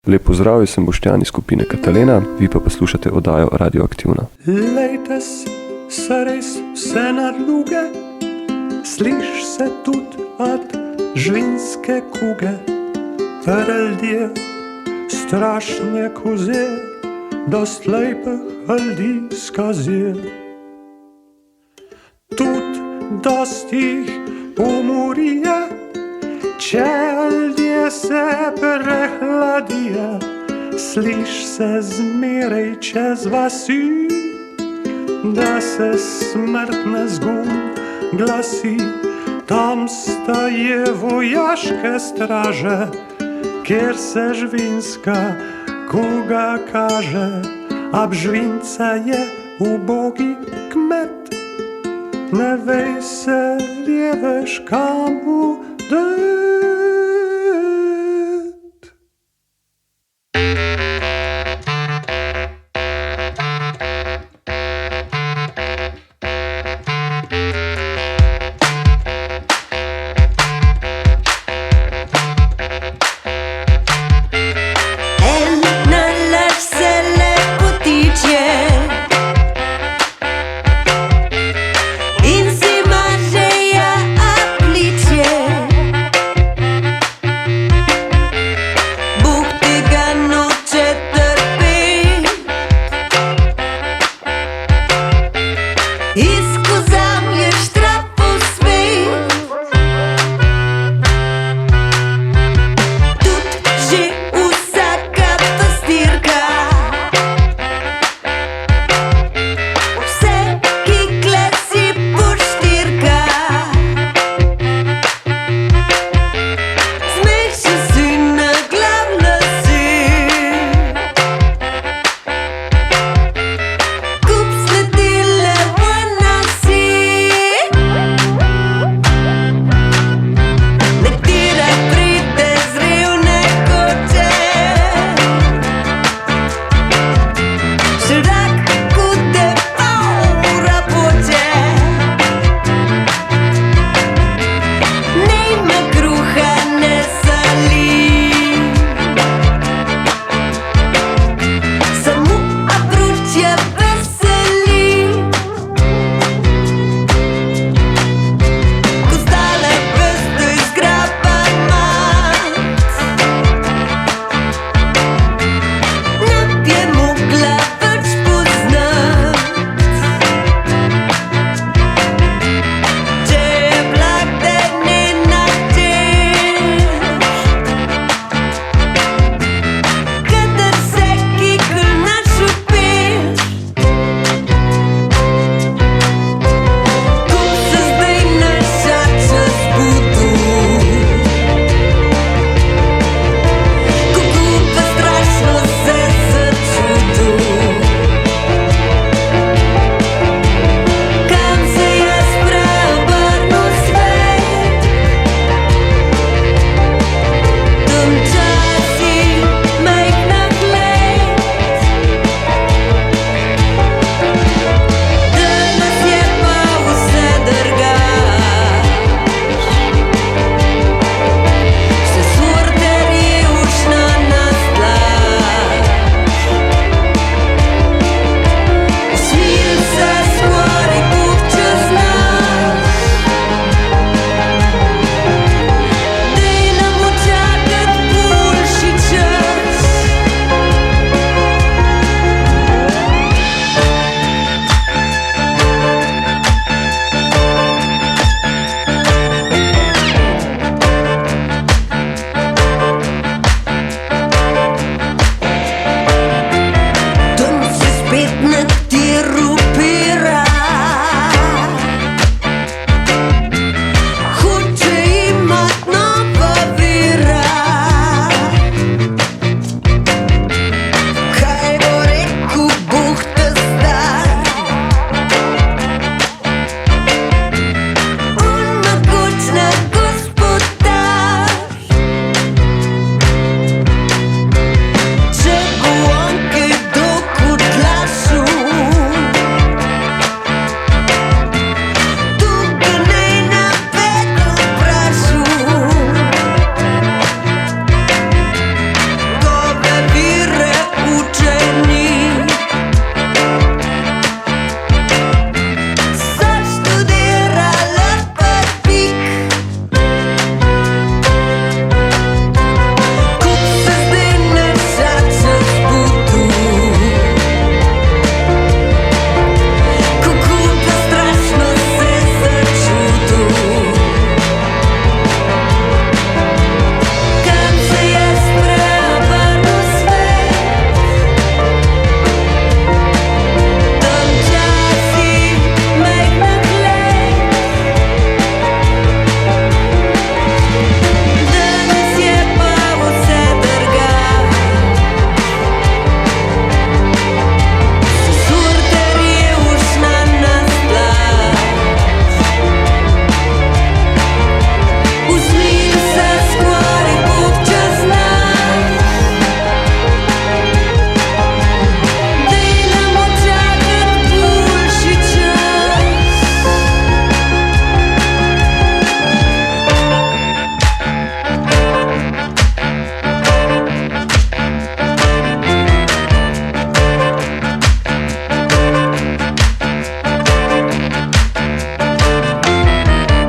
Lep pozdrav, jaz sem Boštjan iz skupine Katalena, vi pa poslušate oddajo Radioaktivna. Lejte si se res vse nadluge, sliš se tudi od žvinske kuge. Ljudje strašne koze, dost lepih ljudi skaze. Tudi dost jih umorije, če ljudje se prehladijo. Sliš se zmerej čez vasi, da se smrtna zgon glasi. Tam staje vojaške straže, kjer se žvinska kuga kaže. Ab žvinca je ubogi kmet, ne vej se ljeveš kamu dati.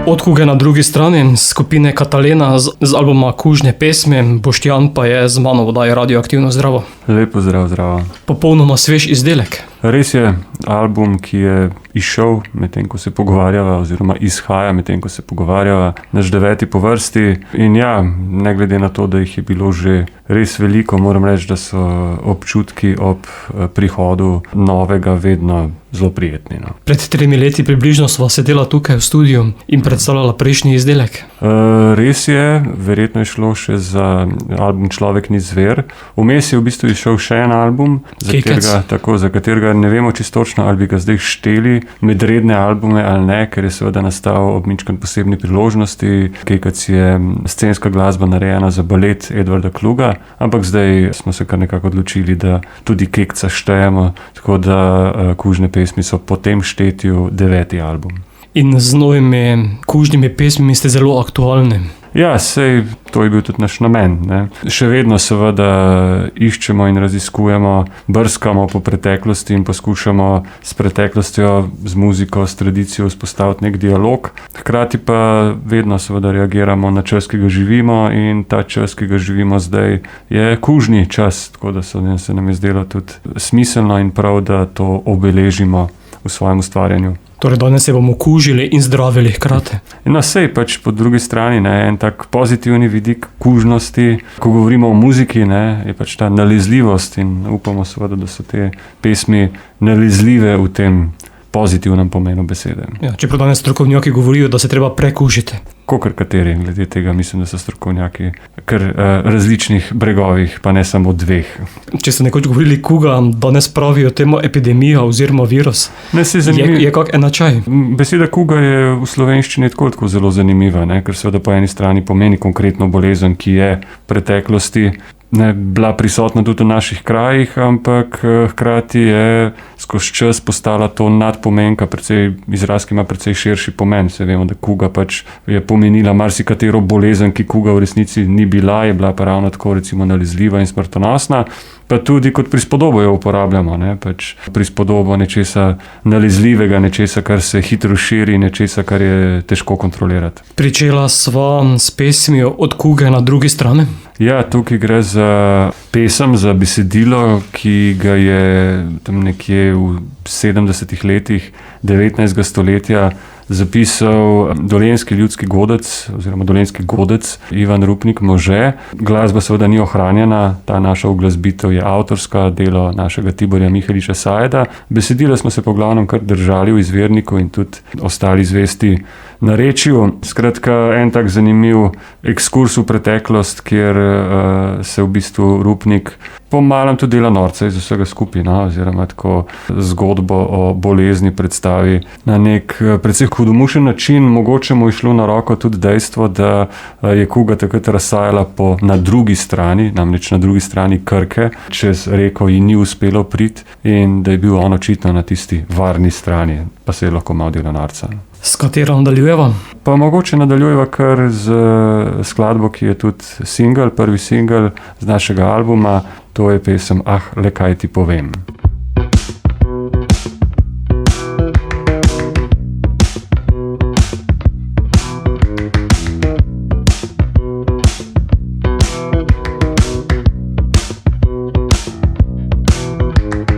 Od kuge na drugi strani, skupine Katalena z albuma Kužne pesmi, Boštjan pa je z mano v oddaji Radioaktivno. Zdravo. Lepo zdravo. Popolnoma svež izdelek. Res je album, ki je izšel medtem, ko se pogovarjava, oziroma izhaja medtem, ko se pogovarjava, naš 9. po vrsti. In ja, ne glede na to, da jih je bilo že res veliko, moram reči, da so občutki ob prihodu novega vedno zelo prijetni. No. Pred 3 leti približno sva sedela tukaj v studiu in predstavljala prejšnji izdelek. Res je, verjetno je šlo še za album Človek ni zver. Vmes je v bistvu izšel še en album, za katerega ne vemo čisto točno, ali bi ga zdaj šteli med redne albume ali ne, ker je seveda nastal ob minčkem posebni priložnosti. Kekac je scenska glasba narejena za balet Edvarda Kluga, ampak zdaj smo se kar nekako odločili, da tudi Kekca štejemo, tako da Kužne pesmi so po tem štetju 9. album. In z novimi kužnimi pesmimi ste zelo aktualni. Ja, sej, to je bil tudi naš namen. Ne. Še vedno seveda iščemo in raziskujemo, brskamo po preteklosti in poskušamo s preteklostjo, z muziko, s tradicijo vzpostaviti nek dialog. Hkrati pa vedno seveda reagiramo na čas, ki ga živimo, in ta čas, ki ga živimo zdaj, je kužni čas, tako da se nam je zdelo tudi smiselno in prav, da to obeležimo v svojem ustvarjanju. Torej danes se bomo kužili in zdravili hkrati. No, sej pač po drugi strani, ne, en tak pozitivni vidik kužnosti, ko govorimo o muziki, ne, je pač ta nalezljivost, in upamo seveda, da so te pesmi nalezljive v tem pozitivnem pomenu besede. Ja, čeprav danes strokovnjaki govorijo, da se treba prekužiti. Kakor kateri, glede tega mislim, da so strokovnjaki kar različnih bregovih, pa ne samo 2. Če so nekoč govorili kuga, danes pravijo temu epidemija oziroma virus. Ne, se zanimivo. Je kak enačaj? Beseda kuga je v slovenščini tako zelo zanimiva, ne, ker seveda po eni strani pomeni konkretno bolezen, ki je v preteklosti bila prisotna tudi v naših krajih, ampak hkrati je skozi čas postala to nadpomenka, izraz, ki ima precej širši pomen. Se vemo, da kuga pač je pomenila marsikatero bolezen, ki kuga v resnici ni bila, je bila pa ravno tako recimo nalezljiva in smrtonosna. Pa tudi kot prispodobo jo uporabljamo, ne, pač prispodobo nečesa nalezljivega, nečesa, kar se hitro širi, nečesa, kar je težko kontrolirati. Pričela sva s pesmijo Od kuge na drugi strani. Ja, tukaj gre za pesem, za besedilo, ki ga je tam nekje v 70. letih 19. stoletja zapisal dolenjski ljudski godec oziroma dolenjski godec Ivan Rupnik Može. Glasba seveda ni ohranjena, ta naša uglasbitev je avtorska, delo našega Tiborja Miheliča Sajeda. Besedila smo se po glavnem kar držali v izvirniku in tudi ostali zvesti narečju. Skratka, en tak zanimiv ekskurs v preteklost, kjer se v bistvu Rupnik po malem tudi dela norca iz vsega skupaj, no, oziroma tako zgodbo o bolezni predstavi na nek precej hudomušen način. Mogoče mu je šlo na roko tudi dejstvo, da je kuga takrat razsajala na drugi strani, namreč na drugi strani Krke, čez reko ji ni uspelo priti, in da je bil on očitno na tisti varni strani, pa se je lahko malo dela norca. S katero nadaljujeva? Pa mogoče nadaljujeva kar z skladbo, ki je tudi singel, prvi singel z našega albuma. To je pesem Ah, le kaj ti povem.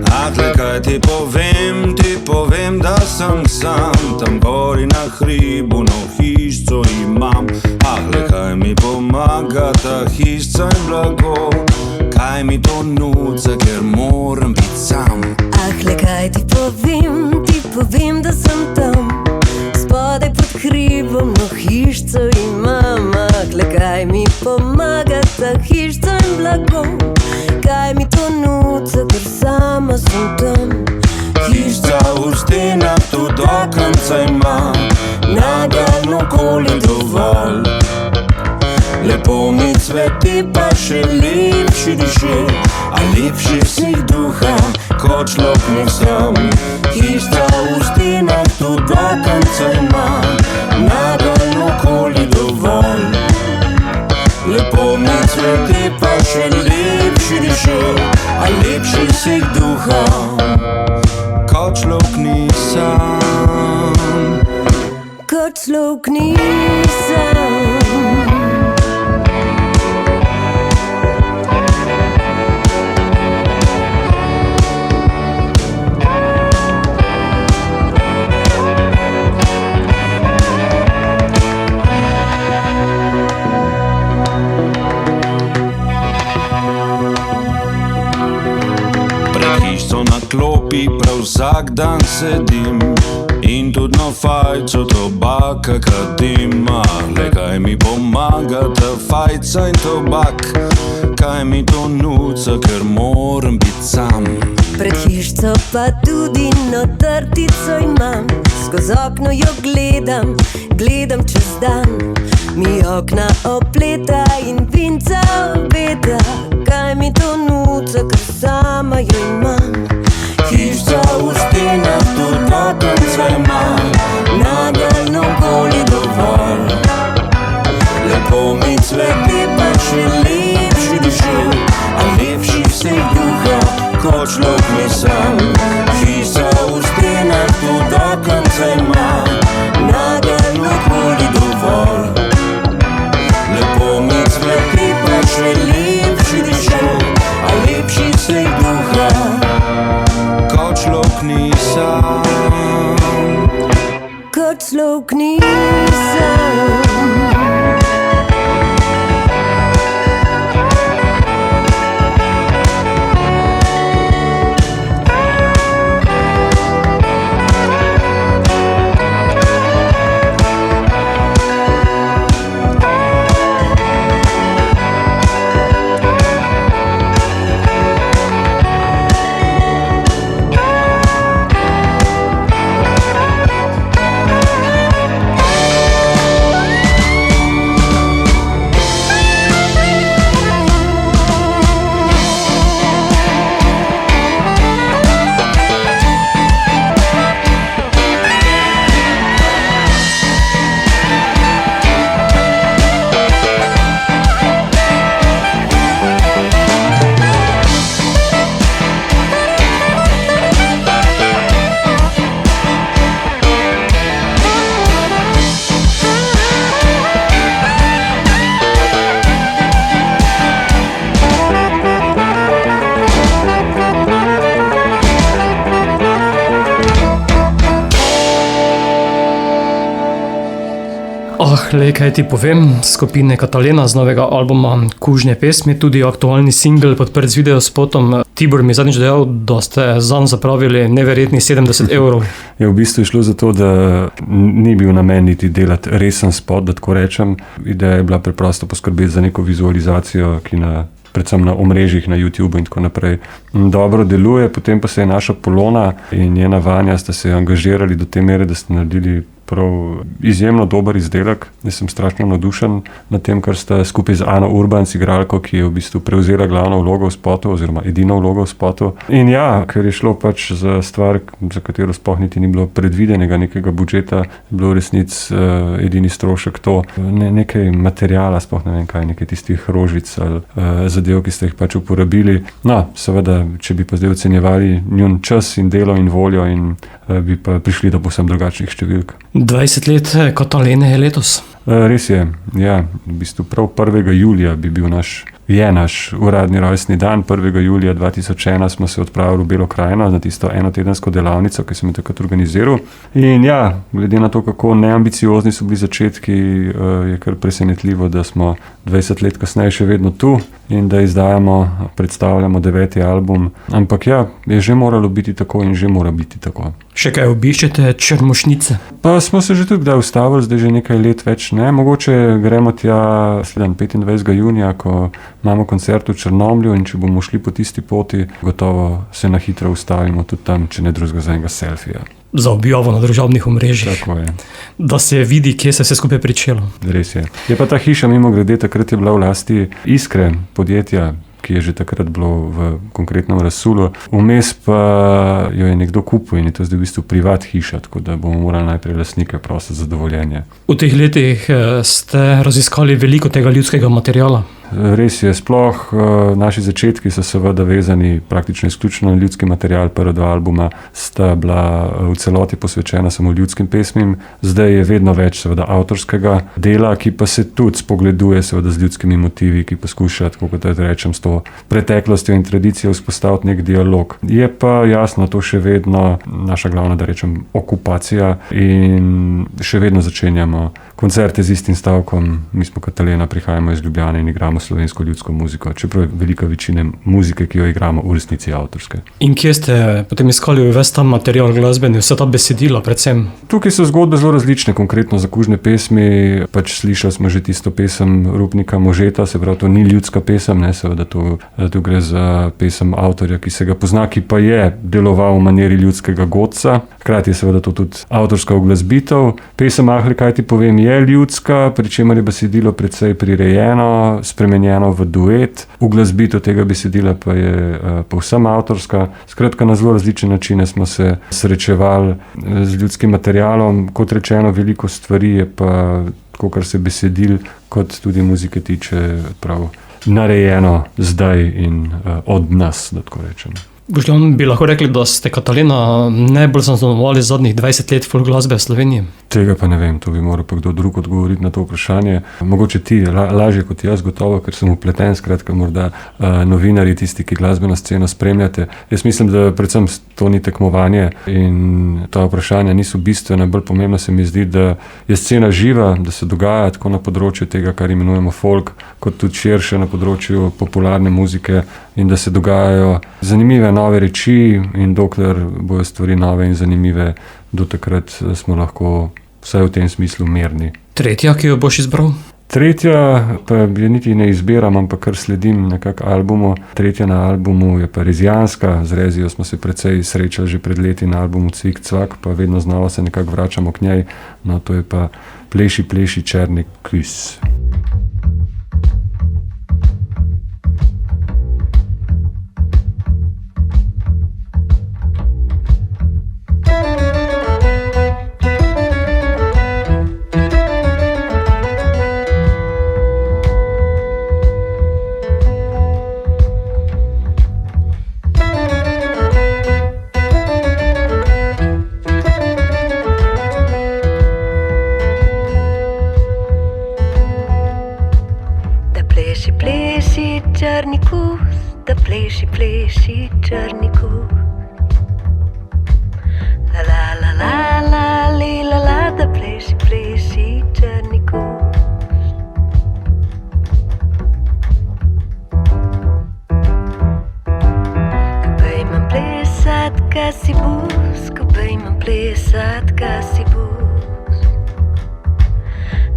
Ah, le kaj ti povem, da sem sam tam gori na hribu, no hišco imam. Ah, le kaj mi pomaga ta hišca in blago, kaj mi to nuca, ker moram biti sam. Ah, le kaj ti povem, da sem tam spodaj pod hribom, no hišco imam. Ah, le kaj mi pomaga ta hišca in blago, kaj mi to nuca, ker sama sem tam. Hišca v stenah tudi okenca ima, nagelj okoli dovolj. Lepo mi cveti, pa še lepši diše, a lepši vseh duha, kot človek ni sam. Hišca v stenah tudi okenca ima, nagelj okoli dovolj. Lepo mi cveti, pa še lepši diše, a lepši vseh duha, kot človek ni sam. Kot človek ni isto na klopi prav vsak dan sedim in tudi na fajčo tobaka kadim. Le kaj mi pomaga ta fajca in tobak, kaj mi to nuca, ker moram biti sam. Pred hišco pa tudi notrtico imam, skozi okno jo gledam čez dan. Mi okna opleta in vinca obeta, kaj mi to nuca, ker sama jo imam. Hišca v stenah tudi do konca ima, nageljno okoli dovolj. Lepo mi cveti pa še lepši dušil, a lepši vseh duha, kot človek nisem. Hišca v stenah tudi do konca ima, nageljno okoli dovolj. Lepo mi cveti pa še lepši dušil, a lepši vseh duha, kot človek nisem. Kot človek nisem. Le kaj ti povem, skupine Katalena z novega albuma Kužne pesmi, tudi aktualni singel podprt z videospotom. Tibor mi je zadnjič dejal, da ste zanj zapravili neverjetnih 70 €. Je v bistvu šlo za to, da ni bil namen niti delati resen spot, da tako rečem. Ideja je bila preprosto poskrbeti za neko vizualizacijo, ki predvsem na omrežjih, na YouTubeu in tako naprej, dobro deluje. Potem pa se je naša Polona in njena Vanja sta se angažirali do te mere, da ste naredili prav izjemno dober izdelek. Jaz sem strašno navdušen nad tem, kar sta skupaj z Ano Urbans, igralko, ki je v bistvu prevzela glavno vlogo v spotu oziroma edino vlogo v spotu. In ja, ker je šlo pač za stvar, za katero sploh niti ni bilo predvidenega nekega budžeta, je bilo v resnici edini strošek to, nekaj materijala, sploh ne vem kaj, nekaj tistih rožic ali zadev, ki ste jih pač uporabili. No, seveda, če bi pa zdaj ocenjevali njun čas in delo in voljo, in bi pa prišli do povsem drugačnih številk. 20 let Katalene je letos. Res je, ja, v bistvu prav 1. julija bi bil naš uradni rojstni dan. 1. julija 2001 smo se odpravili v Belo krajino na tisto enotedensko delavnico, ki sem jo takrat organiziral. In ja, glede na to, kako neambiciozni so bili začetki, je kar presenetljivo, da smo 20 let kasneje še vedno tu in da predstavljamo 9. album. Ampak ja, je že moralo biti tako in že mora biti tako. Še kaj obiščete Črmušnice? Pa smo se že tudi kdaj ustavili, zdaj že nekaj let več ne. Mogoče gremo tja 25. junija, ko imamo koncert v Črnomlju, in če bomo šli po tisti poti, gotovo se na hitro ustavimo tudi tam, če ne drugega za enega selfija. Za objavo na družabnih omrežjih. Tako je. Da se vidi, kje se vse skupaj pričelo. Res je. Je pa ta hiša, mimogrede, takrat je bila v lasti Iskre, podjetja, ki je že takrat bilo v konkretnem razsulu. Vmes pa jo je nekdo kupil in je to zdaj v bistvu privat hiša, tako da bomo morali najprej lastnike prositi za dovoljenje. V teh letih ste raziskali veliko tega ljudskega materiala. Res je, sploh naši začetki so seveda vezani praktično izključno na ljudski material. Prva 2 albuma sta bila v celoti posvečena samo ljudskim pesmim. Zdaj je vedno več seveda avtorskega dela, ki pa se tudi spogleduje seveda z ljudskimi motivi, ki poskuša, tako kot rečem, s to preteklostjo in tradicijo vzpostaviti nek dialog. Je pa jasno, to še vedno naša glavna, da rečem, okupacija, in še vedno začenjamo koncerte z istim stavkom. Mi smo Katalena, prihajamo iz Ljubljane in igramo slovensko ljudsko muziko, čeprav je velika večina muzike, ki jo igramo, v resnici avtorske. In kje ste potem iskali ves ta material glasbeni, vse ta besedila predvsem? Tukaj so zgodbe zelo različne, konkretno za kužne pesmi, pač slišali smo že tisto pesem Rupnika Možeta, se pravi, to ni ljudska pesem, ne, seveda tu gre za pesem avtorja, ki se ga pozna, ki pa je deloval v maniri ljudskega godca, hkrati je seveda to tudi avtorska uglasbitev. Pesem Ahle, kaj ti povem, je ljudska, pri čemer je besedilo precej prirejeno, spremenjeno v duet, uglasbitev tega besedila pa je povsem avtorska. Skratka, na zelo različne načine smo se srečevali z ljudskim materialom, kot rečeno, veliko stvari je pa, kar se besedil, kot tudi muzike tiče, prav narejeno zdaj in od nas, da tako rečem. Boštjan, bi lahko rekli, da ste Katalena najbolj zaznamovali zadnjih 20 let folk glasbe v Sloveniji? Tega pa ne vem, to bi moral pa kdo drug odgovoriti na to vprašanje. Mogoče ti, lažje kot jaz, gotovo, ker sem vpleten, skratka morda novinarji, tisti, ki glasbeno sceno spremljate. Jaz mislim, da predvsem to ni tekmovanje in ta vprašanja niso bistvena. Bolj pomembno se mi zdi, da je scena živa, da se dogaja tako na področju tega, kar imenujemo folk, kot tudi širše na področju popularne muzike in da se dogajajo zanimive nove reči in dokler bojo stvari nove in zanimive, do takrat smo lahko vsaj v tem smislu mirni. Tretja, ki jo boš izbral? Tretja pa je niti ne izbiram, ampak kar sledim nekako albumu. Tretja na albumu je pa Rezijanska, z Rezijo smo se precej srečali že pred leti na albumu Cvik Cvak, pa vedno znova se nekako vračamo k njej. No, to je pa Pleši, pleši, černi kviz. Pleši, pleši, črni kus. La la la la la li la la, da pleši, pleši, črni kus. Ko imam plesat, ka si bus, ko imam plesat, ka si bus.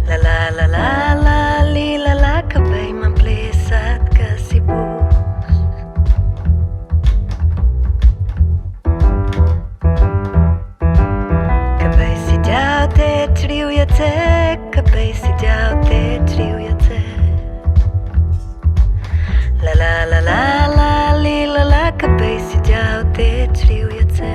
La la la la la li la la, ko imam plesat, ka si bus. Kabej si djal te črivjace. La la la la la li la la, kabej si djal te črivjace.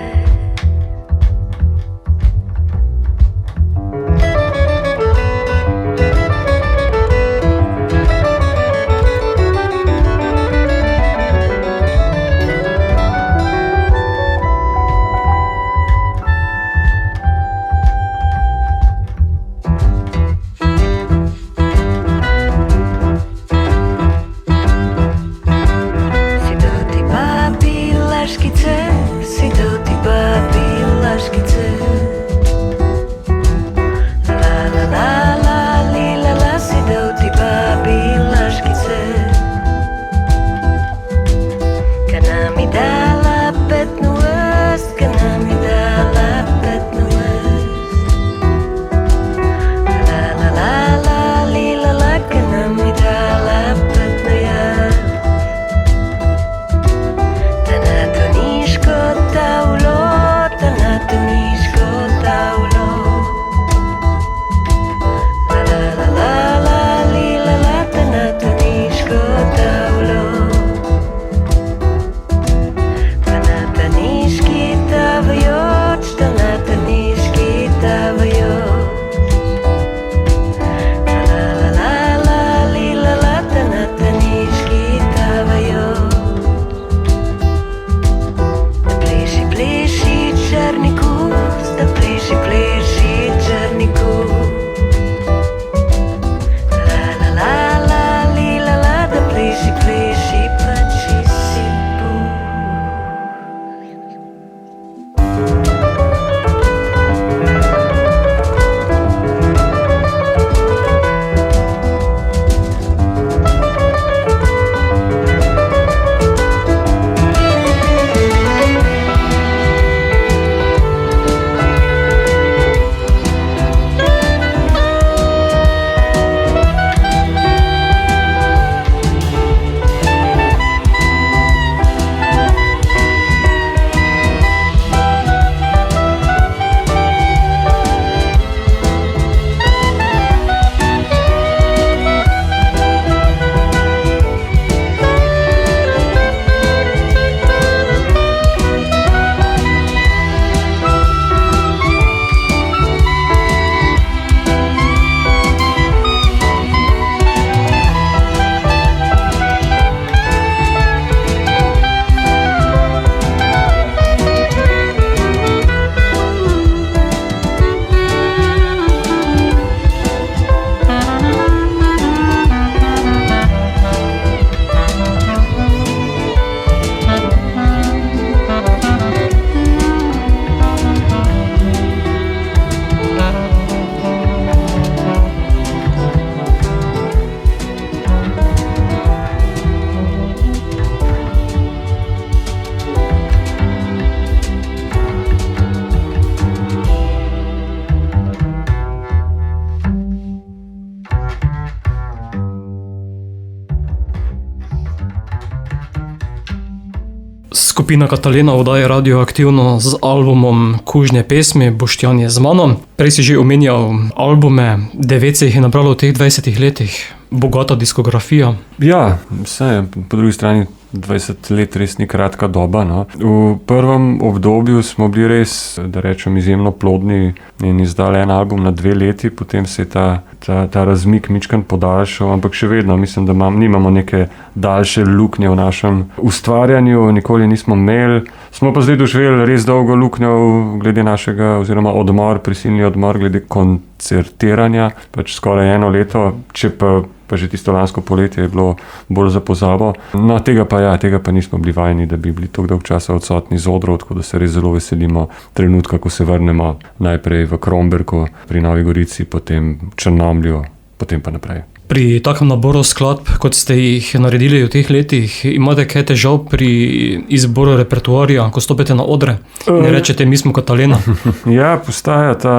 Skupina Katalena oddaja Radioaktivno z albumom Kužne pesmi, Boštjan je z mano. Prej si že omenjal albume, 9 se jih je nabralo v teh 20 letih, bogata diskografija. Ja, vse, po drugi strani 20 let res ni kratka doba. No. V prvem obdobju smo bili res, da rečem, izjemno plodni in izdali en album na 2 leti, potem se je ta razmik mičkan podaljšal, ampak še vedno mislim, da nimamo neke daljše luknje v našem ustvarjanju, nikoli nismo imeli. Smo pa zdaj doživeli res dolgo luknjo glede našega, oziroma prisilni odmor glede koncertiranja, pač skoraj 1 leto, če pa že tisto lansko poletje je bilo bolj za pozabo. No, tega pa nismo bili vajeni, da bi bili tako dolg časa odsotni z odrov, tako da se res zelo veselimo trenutka, ko se vrnemo najprej v Kromberku pri Novi Gorici, potem v Črnomlju, potem pa naprej. Pri takem naboru skladb, kot ste jih naredili v teh letih, imate kaj težav pri izboru repertoarja, ko stopite na odre in rečete, mi smo Katalena? Ja, postaja ta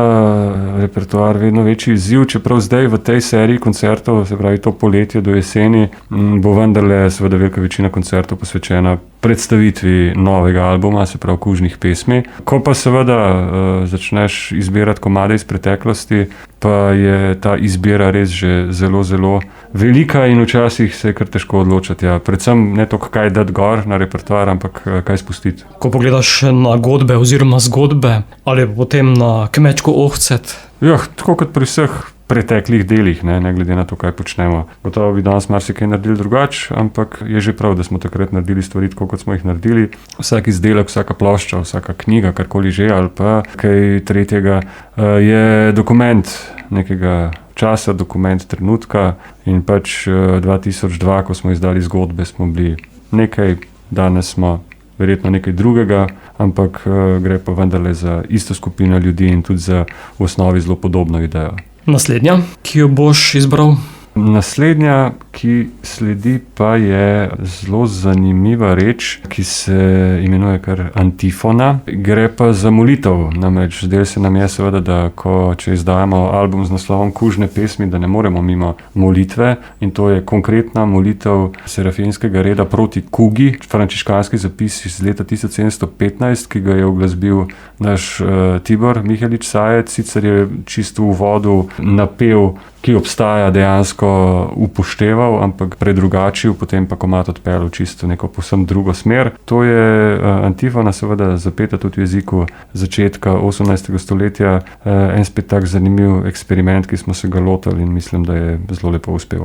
repertoar vedno večji izziv, čeprav zdaj v tej seriji koncertov, se pravi to poletje do jeseni, bo vendarle seveda velika večina koncertov posvečena predstavitvi novega albuma, se pravi Kužnih pesmi. Ko pa seveda začneš izbirati komade iz preteklosti, pa je ta izbira res že zelo, zelo velika in včasih se je kar težko odločati. Ja. Predvsem ne toliko kaj dati gor na repertoar, ampak kaj spustiti. Ko pogledaš na godbe oziroma zgodbe ali potem na kmečko ohcet? Ja, tako kot pri vseh preteklih delih, ne glede na to, kaj počnemo. Gotovo bi danes marsikaj naredili drugače, ampak je že prav, da smo takrat naredili stvari tako, kot smo jih naredili. Vsak izdelek, vsaka plošča, vsaka knjiga, karkoli že, ali pa kaj tretjega, je dokument nekega časa, dokument trenutka in pač 2002, ko smo izdali zgodbe, smo bili nekaj, danes smo verjetno nekaj drugega, ampak gre pa vendarle za isto skupino ljudi in tudi za v osnovi zelo podobno idejo. Naslednja, ki jo boš izbral? Naslednja, ki sledi, pa je zelo zanimiva reč, ki se imenuje kar antifona. Gre pa za molitev. Namreč zdaj se nam je seveda, da če izdajamo album z naslovom Kužne pesmi, da ne moremo mimo molitve, in to je konkretna molitev serafinskega reda proti kugi, frančiškanski zapis iz leta 1715, ki ga je uglasbil naš Tibor Mihelič Sajec. Sicer je čisto v uvodu napev, ki obstaja, dejansko upošteval, ampak predrugačil, potem pa komad odpeljal čisto neko povsem drugo smer. To je antifona, seveda zapeta tudi v jeziku začetka 18. stoletja. En spet tak zanimiv eksperiment, ki smo se ga lotili in mislim, da je zelo lepo uspel.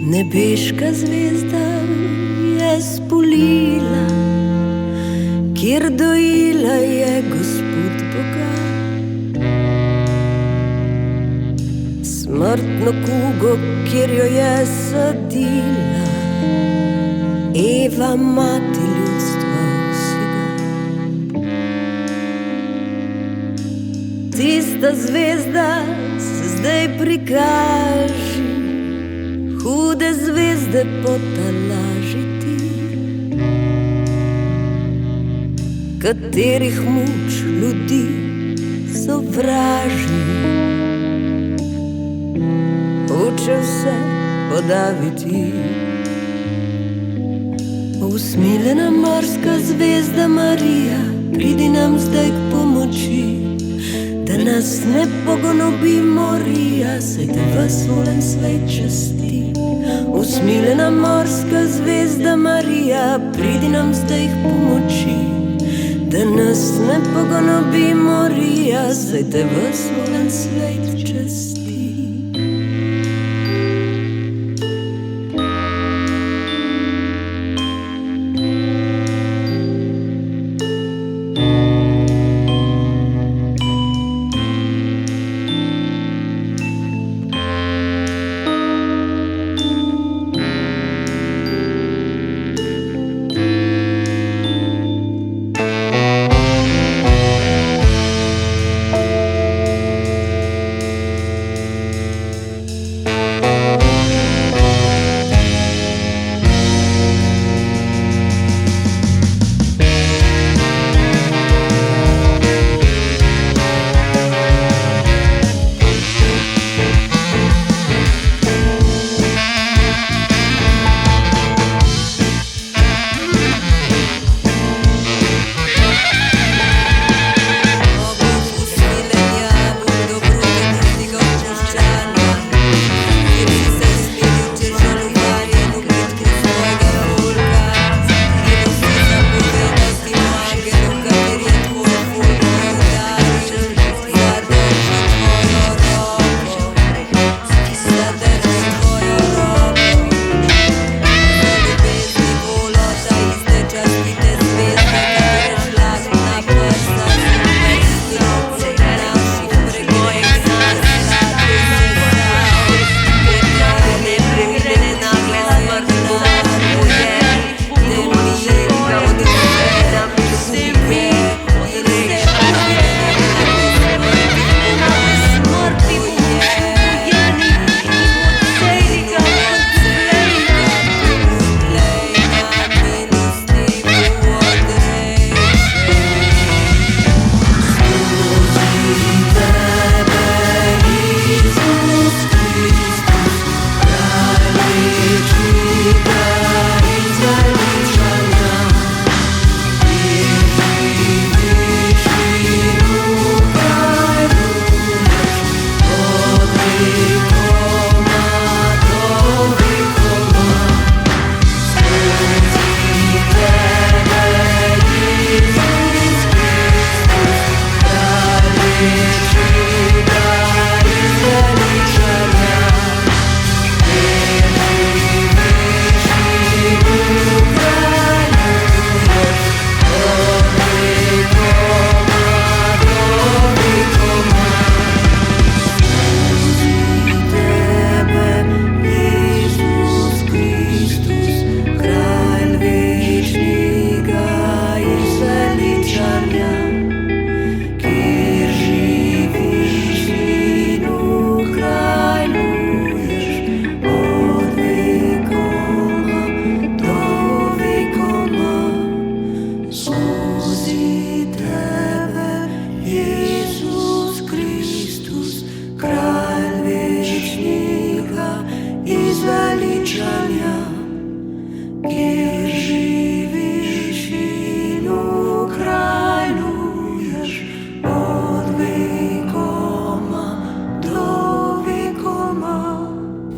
Nebeška zvezda je spulila, kjer dojila je Gospod Boga. Smrtno kugo, kjer jo je sadila Eva, mati ljudstva vsega. Tista zvezda se zdaj prikaže, hude zvezde potalažiti, katerih muč ljudi sovraži. Hoče vse podaviti. Usmiljena morska zvezda Marija, pridi nam zdaj k pomoči, da nas ne pogonobi morija, saj te vesolen svet časti. Usmiljena morska zvezda Marija, pridi nam zdaj k pomoči, da nas ne pogonobi morija, saj te vesolen svet časti. kjer živiš in ukrajnuješ od vekoma do vekoma.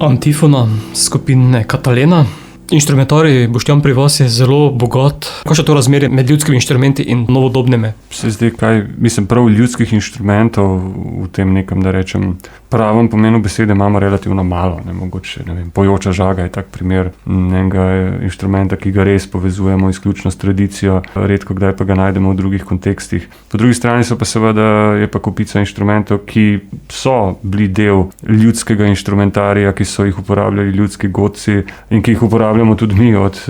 Antifona skupine Katalena. Inštrumentarij Boštjan pri vas je zelo bogat. Kakšno je to razmerje med ljudskimi inštrumenti in novodobnimi? Se zdi, mislim, prav ljudskih inštrumentov v tem nekem, da rečem, pravem pomenu besede imamo relativno malo. Mogoče, pojoča žaga je tak primer enega inštrumenta, ki ga res povezujemo izključno s tradicijo, redko kdaj pa ga najdemo v drugih kontekstih. Po drugi strani so pa seveda je pa kupica inštrumentov, ki so bili del ljudskega inštrumentarija, ki so jih uporabljali ljudski godci in ki jih uporabljamo tudi mi, od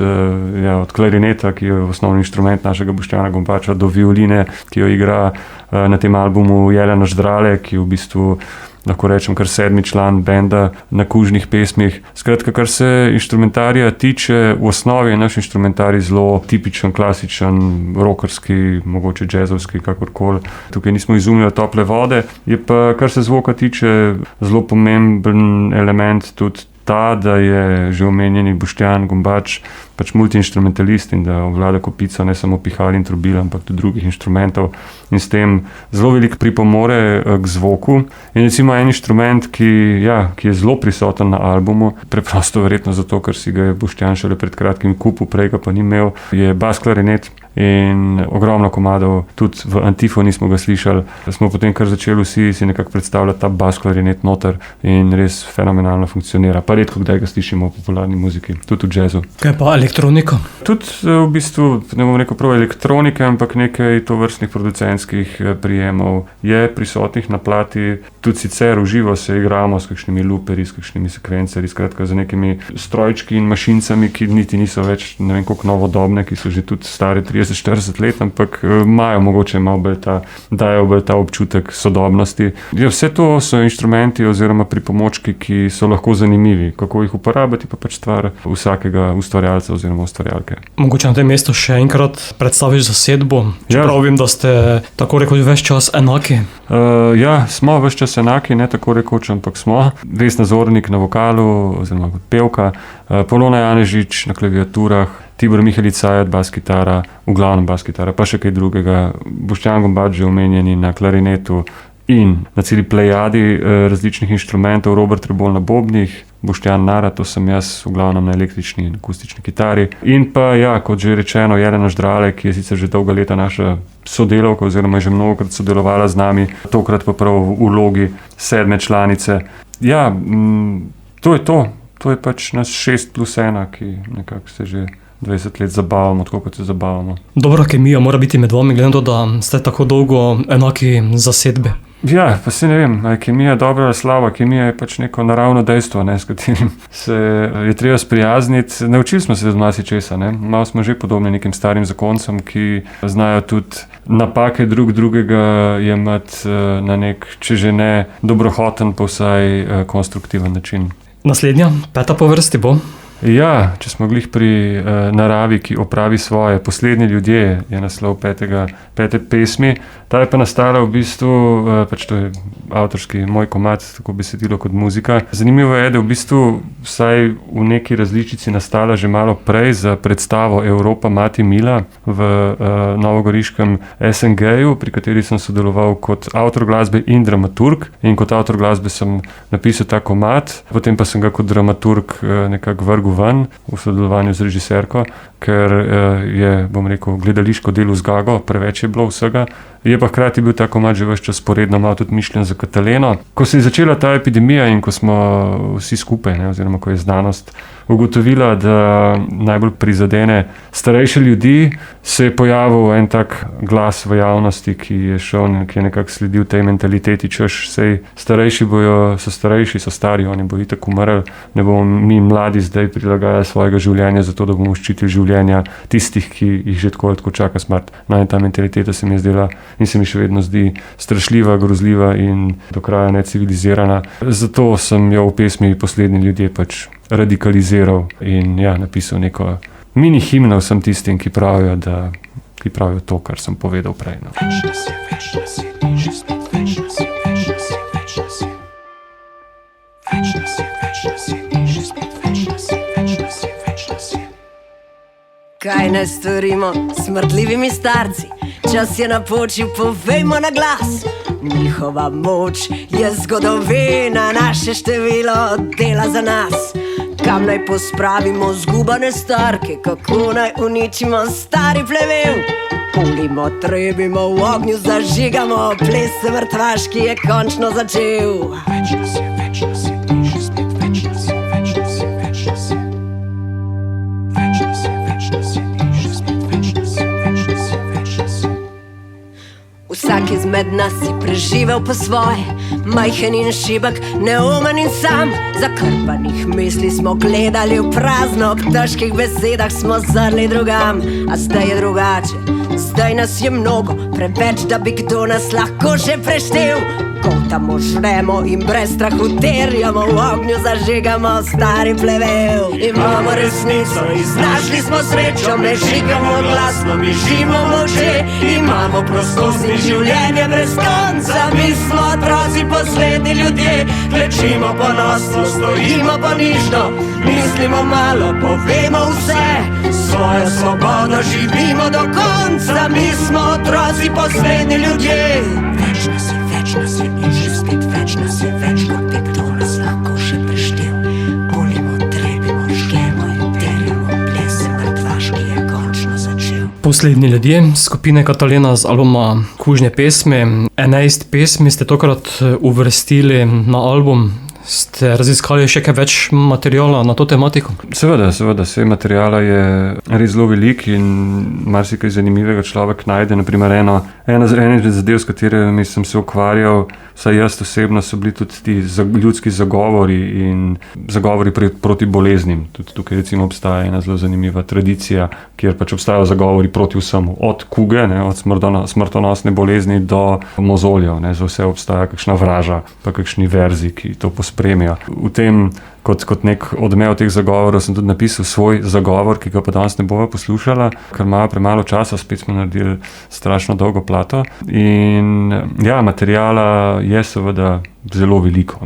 klarineta, ki je osnovni inštrument našega Boštjana Gombača, do violine, ki jo igra na tem albumu Jelena Ždrale, ki je v bistvu, lahko rečem, kar 7. član benda na kužnih pesmih. Skratka, kar se inštrumentarija tiče, v osnovi je naš inštrumentarij zelo tipičen, klasičen, rockerski, mogoče jazzovski, kakorkoli. Tukaj nismo izumili tople vode. Je pa, kar se zvoka tiče, zelo pomemben element tudi ta, da je že omenjeni Boštjan Gombač pač multiinštrumentalist in da obvlada kopico ne samo pihal in trobil, ampak tudi drugih inštrumentov in s tem zelo veliko pripomore k zvoku. In recimo en inštrument, ki je zelo prisoten na albumu, preprosto verjetno zato, ker si ga je Boštjan šele pred kratkim kupil, prej ga pa ni imel, je bas klarinet. In ogromno komadov, tudi v Antifoni smo ga slišali, smo potem kar začeli vsi si nekako predstavljati ta bas klarinet noter in res fenomenalno funkcionira. Pa redko kdaj ga slišimo v popularni muziki, tudi v jazzu. Kaj pa elektronika? Tudi v bistvu, ne bom rekel prav elektronike, ampak nekaj tovrstnih producentskih prijemov je prisotnih na plati. Tudi sicer v živo se igramo s kakšnimi looperji, s kakšnimi sekvencerji, skratka z nekimi strojčki in mašincami, ki niti niso več ne vem koliko novodobne, ki so že tudi stare 30-40 let, ampak imajo mogoče dajo bolj ta občutek sodobnosti. Vse to so inštrumenti oziroma pripomočki, ki so lahko zanimivi. Kako jih uporabiti, pa pač stvar vsakega ustvarjalca oziroma ustvarjalke. Mogoče na tem mestu še enkrat predstaviš zasedbo, čeprav vem, da ste tako rekoč ves čas enaki. Smo ves čas enaki, ne tako rekoč, ampak smo. Vesna Zornik na vokalu oziroma kot pevka, Polona Janežič na klaviaturah, Tibor Mihelič Sajat, bas kitara, v glavnem bas kitara, pa še kaj drugega. Boštjan Gombač že omenjeni na klarinetu in na celi plejadi različnih inštrumentov, Robert Rebolj na bobnih, Boštjan Nara, to sem jaz, v glavnem na električni in akustični kitari. In pa kot že rečeno, Jelena Ždrale, ki je sicer že dolga leta naša sodelavka oziroma je že mnogokrat sodelovala z nami, tokrat pa prav v vlogi 7. članice. To je to. To je pač nas 6+1, ki nekako se že 20 let zabavamo, tako kot se zabavamo. Dobra kemija mora biti med vami, glede na to, da ste tako dolgo enaki zasedbe. Pa se ne vem, je kemija dobra ali slaba. Kemija je pač neko naravno dejstvo, s katerim se je treba sprijazniti. Naučili smo se od marsičesa, malo smo že podobni nekim starim zakoncem, ki znajo tudi napake drugega jemati na nek, če že ne dobrohoten, pa vsaj konstruktiven način. Naslednja, 5. po vrsti bo? Če smo glih pri naravi, ki opravi svoje. Poslednji ljudje je naslov 5. pesmi. Ta je pa nastala v bistvu, pač to je avtorski moj komad, tako besedilo kot muzika. Zanimivo je, da v bistvu vsaj v neki različici nastala že malo prej za predstavo Evropa Mati Mila v novogoriškem SNG-ju, pri kateri sem sodeloval kot avtor glasbe in dramaturg. In kot avtor glasbe sem napisal ta komad, potem pa sem ga kot dramaturg nekako vrgel ven v sodelovanju z režiserko, ker je, bom rekel, gledališko delo z Gago, preveč je bilo vsega. Je pa hkrati bil ta komad že ves čas sporedno malo tudi mišljen za Kataleno. Ko se je začela ta epidemija in ko smo vsi skupaj, oziroma ko je znanost ugotovila, da najbolj prizadene starejše ljudi, se je pojavil en tak glas v javnosti, ki je nekako sledil tej mentaliteti, češ, sej starejši so starejši, so stari, oni bodo itak umrli, ne bomo mi mladi zdaj prilagajali svojega življenja zato, da bomo ščitili življenja tistih, ki jih že tako čaka smrt. In ta mentaliteta se mi je zdela in se mi še vedno zdi strašljiva, grozljiva in do kraja necivilizirana. Zato sem jo v pesmi Poslednji ljudje pač radikaliziral in napisal neko mini himno vsem tistim, ki pravijo to, kar sem povedal prej. kaj ne storimo s smrdljivimi starci? Čas je napočil, povejmo na glas. Njihova moč je zgodovina, naše število dela za nas. Kam naj pospravimo zgubane starke, kako naj uničimo stari plevel? Pulimo, trebimo, v ognju zažigamo, ples mrtvaški je končno začel. Vsak izmed nas si preživel po svoje, majhen in šibek, neumen in sam. Zakrpanih misli smo gledali v prazno, ob težkih besedah smo zrli drugam. A zdaj je drugače, zdaj nas je mnogo, preveč, da bi kdo nas lahko še preštel. Kotamo, žremo in brez strahu terjamo, v ognju zažigamo stari plevel. Imamo resnico, iznašli smo srečo, ne žigamo glasno, mižimo moče. Imamo prostost in življenje brez konca, mi smo otroci, poslednji ljudje. Klečimo ponosno, stojimo ponižno, mislimo malo, povemo vse. Svojo svobodo živimo do konca, mi smo otroci, poslednji ljudje. Več nas je in že spet več nas je, več kot bi kdo nas lahko še preštel. Polimo, trebimo, žgemo in terjamo, ples mrtvaški je končno začel. Poslednji ljudje skupine Katalena z albuma Kužne pesmi. 11 pesmi ste tokrat uvrstili na album. Ste raziskali še kaj več materijala na to tematiko? Seveda, vse materijala je res zelo velik in marsikaj zanimivega človek najde. Naprimer, ena zadev, s katerimi sem se ukvarjal, vsaj jaz osebno, so bili tudi ti ljudski zagovori in zagovori proti boleznim. Tudi tukaj recimo obstaja ena zelo zanimiva tradicija, kjer pač obstajajo zagovori proti vsemu. Od kuge, od smrtonosne bolezni do mozoljev. Za vse obstaja kakšna vraža, pa kakšni verzi, ki to pospremijo. V tem, kot nek odmev teh zagovorov, sem tudi napisal svoj zagovor, ki ga pa danes ne bova poslušala, ker ima premalo časa, spet smo naredili strašno dolgo plato. In ja, materijala je seveda zelo veliko,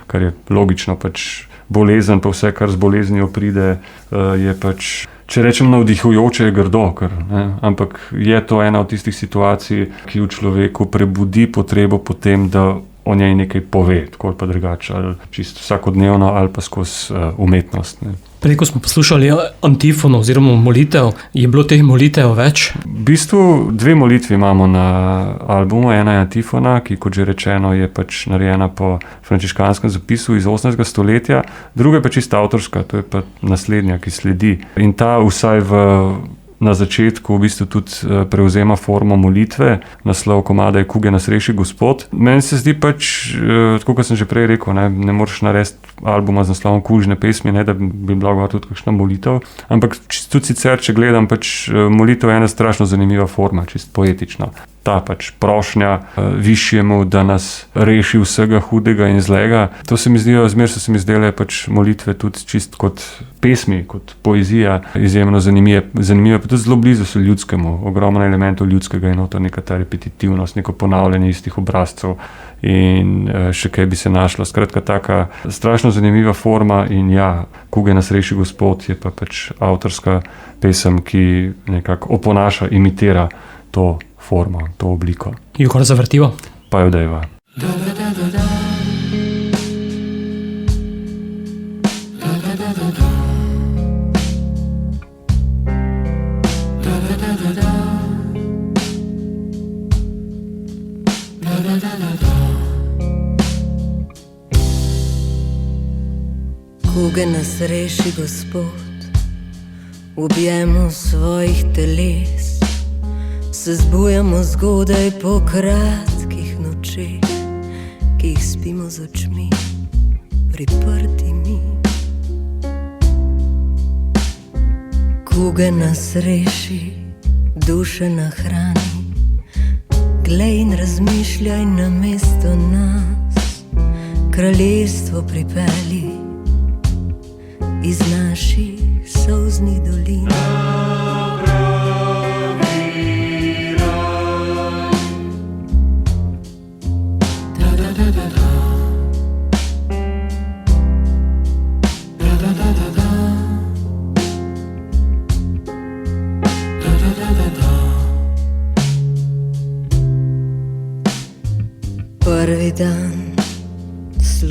kar je logično, pač bolezen, pa vse, kar z boleznijo pride, je pač, če rečem navdihujoče, je grdo, ampak je to ena od tistih situacij, ki v človeku prebudi potrebo po tem, da o njej nekaj pove, tako ali pa drugače, ali čisto vsakodnevno, ali pa skozi umetnost. Prej, ko smo poslušali antifono oziroma molitev, je bilo teh molitev več? V bistvu 2 molitvi imamo na albumu. Ena je antifona, ki, kot že rečeno, je pač narejena po frančiškanskem zapisu iz 18. stoletja, druga je pa čisto avtorska, to je pa naslednja, ki sledi. In ta vsaj na začetku v bistvu tudi prevzema formo molitve, naslov komada je Kuge nas reši Gospod. Meni se zdi pač, tako kot sem že prej rekel, ne moreš narediti albuma z naslovom Kužne pesmi, da bi bila gor tudi kakšna molitev, ampak tudi sicer, če gledam, pač molitev je ena strašno zanimiva forma, čisto poetična. Ta pač prošnja višjemu, da nas reši vsega hudega in zlega. To se mi zdijo, zmer so se mi zdele pač molitve tudi čist kot pesmi, kot poezija, izjemno zanimive, pa tudi zelo blizu so ljudskemu, ogromno elementov ljudskega in to neka ta repetitivnost, neko ponavljanje istih obrazcev in še kaj bi se našlo. Skratka, taka strašno zanimiva forma in ja, Kuge nas reši Gospod je pa pač avtorska pesem, ki nekako oponaša, imitira to formo, to obliko. Jo kar zavrtiva? Pa jo dejva. Kuge nas reši Gospod, v objemu svojih teles. Se zbujamo zgodaj po kratkih nočeh, ki jih spimo z očmi priprtimi. Kuge nas reši, duše nahrani, glej in razmišljaj namesto nas. Kraljestvo pripelji iz naših solznih dolin.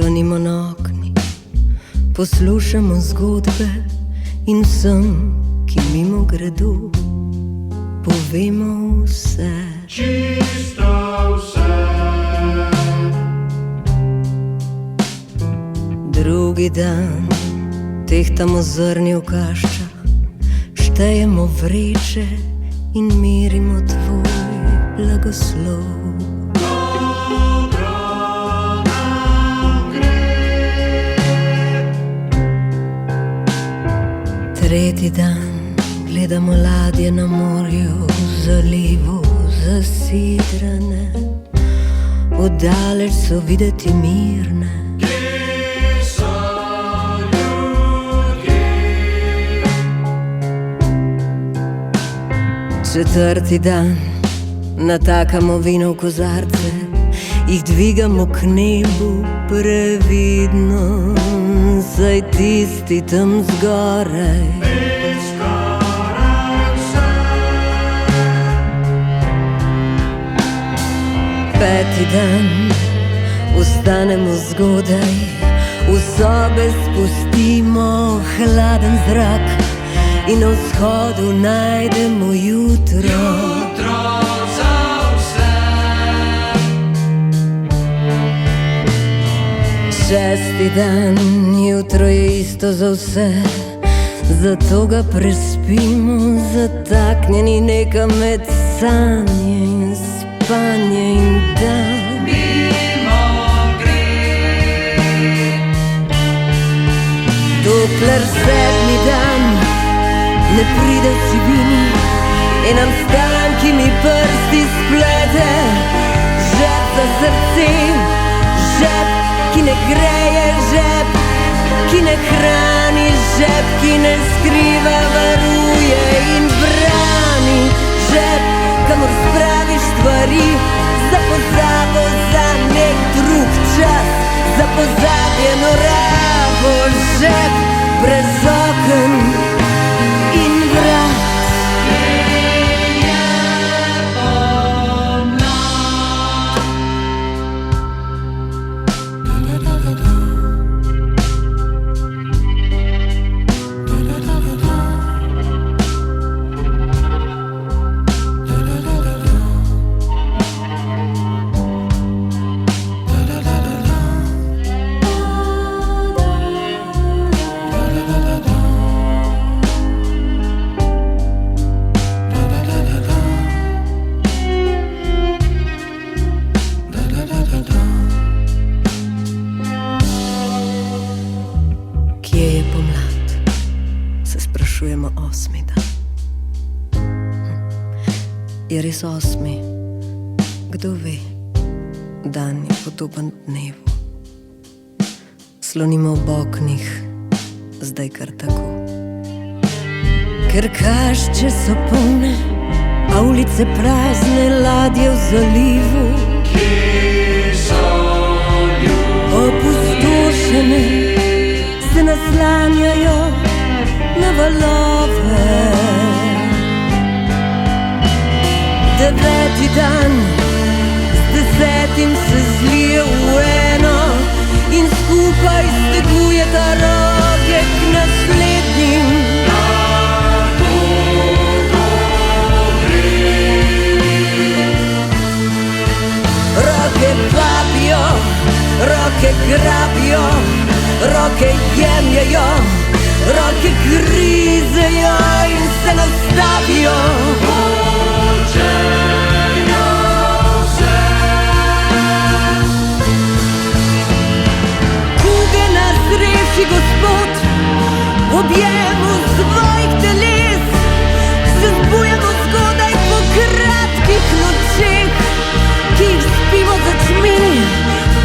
slonimo na okni, poslušamo zgodbe in vsem, ki mimo gredo, povemo vse. Čisto vse. Drugi dan tehtamo zrnje v kaščah, štejemo vreče in merimo tvoj blagoslov. Tretji dan gledamo ladje na morju, v zalivu zasidrane, oddaleč so videti mirne. Četrti dan natakamo vino v kozarce, jih dvigamo k nebu previdno, saj tisti tam zgoraj Peti dan vstanemo zgodaj, v sobe spustimo hladen zrak in na vzhodu najdemo jutro. Za vse. Šesti dan, jutro je isto za vse, zato ga prespimo, zataknjeni nekam med sanje in spanje in dan. Dokler sedmi dan ne pride sivini in nam stanki mi prsti splete, žep za srce, žep, ki ne greje, žep, ki ne hrani, žep, ki ne skriva, varuje in brani, žep, kamor spraviš stvari za pozabo, za nek drug čas, za pozabljeno rabo, žep brez oken in vrat. Je res osmi, kdo ve, dan je podoben dnevu. Slonimo ob oknih, zdaj kar tako. Ker kašče so polne, a ulice prazne, ladje v zalivu, opustošene se naslanjajo na valove. Deveti dan z desetim se zlije v eno in skupaj stegujeta roke k naslednjim. Roke vabijo, roke grabijo, roke jemljajo, roke grizejo in se nastavijo. Gospod, v objemu svojih teles se zbujamo zgodaj po kratkih nočeh, ki jih spimo z očmi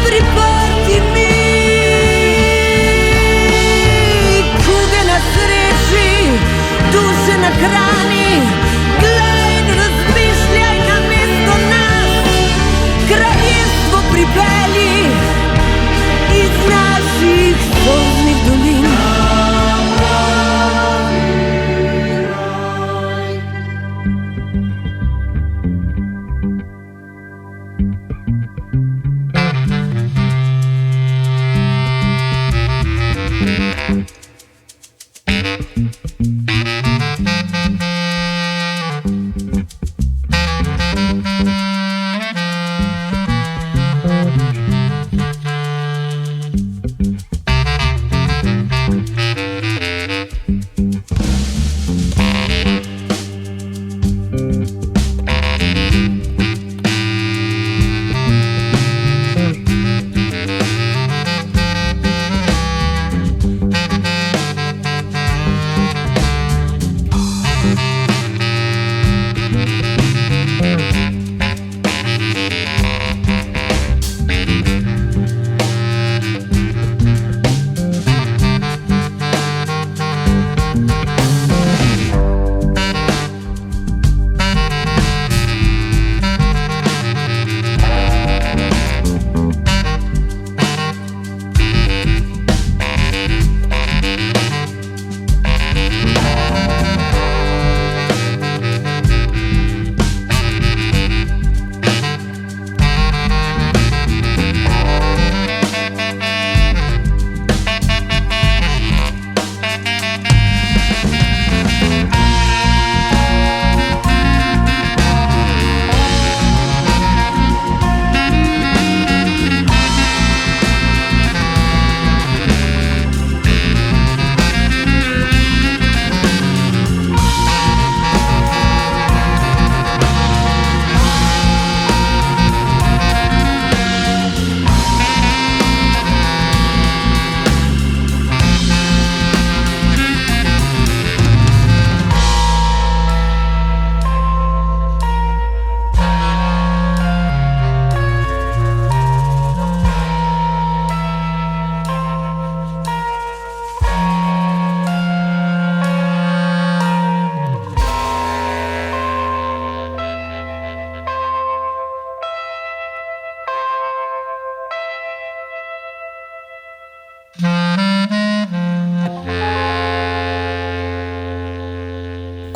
priprtimi. Kuge na sreči, duše na hrani, glej in razmišljaj namesto nas, kraljestvo pripelji iz naših solznih dolin.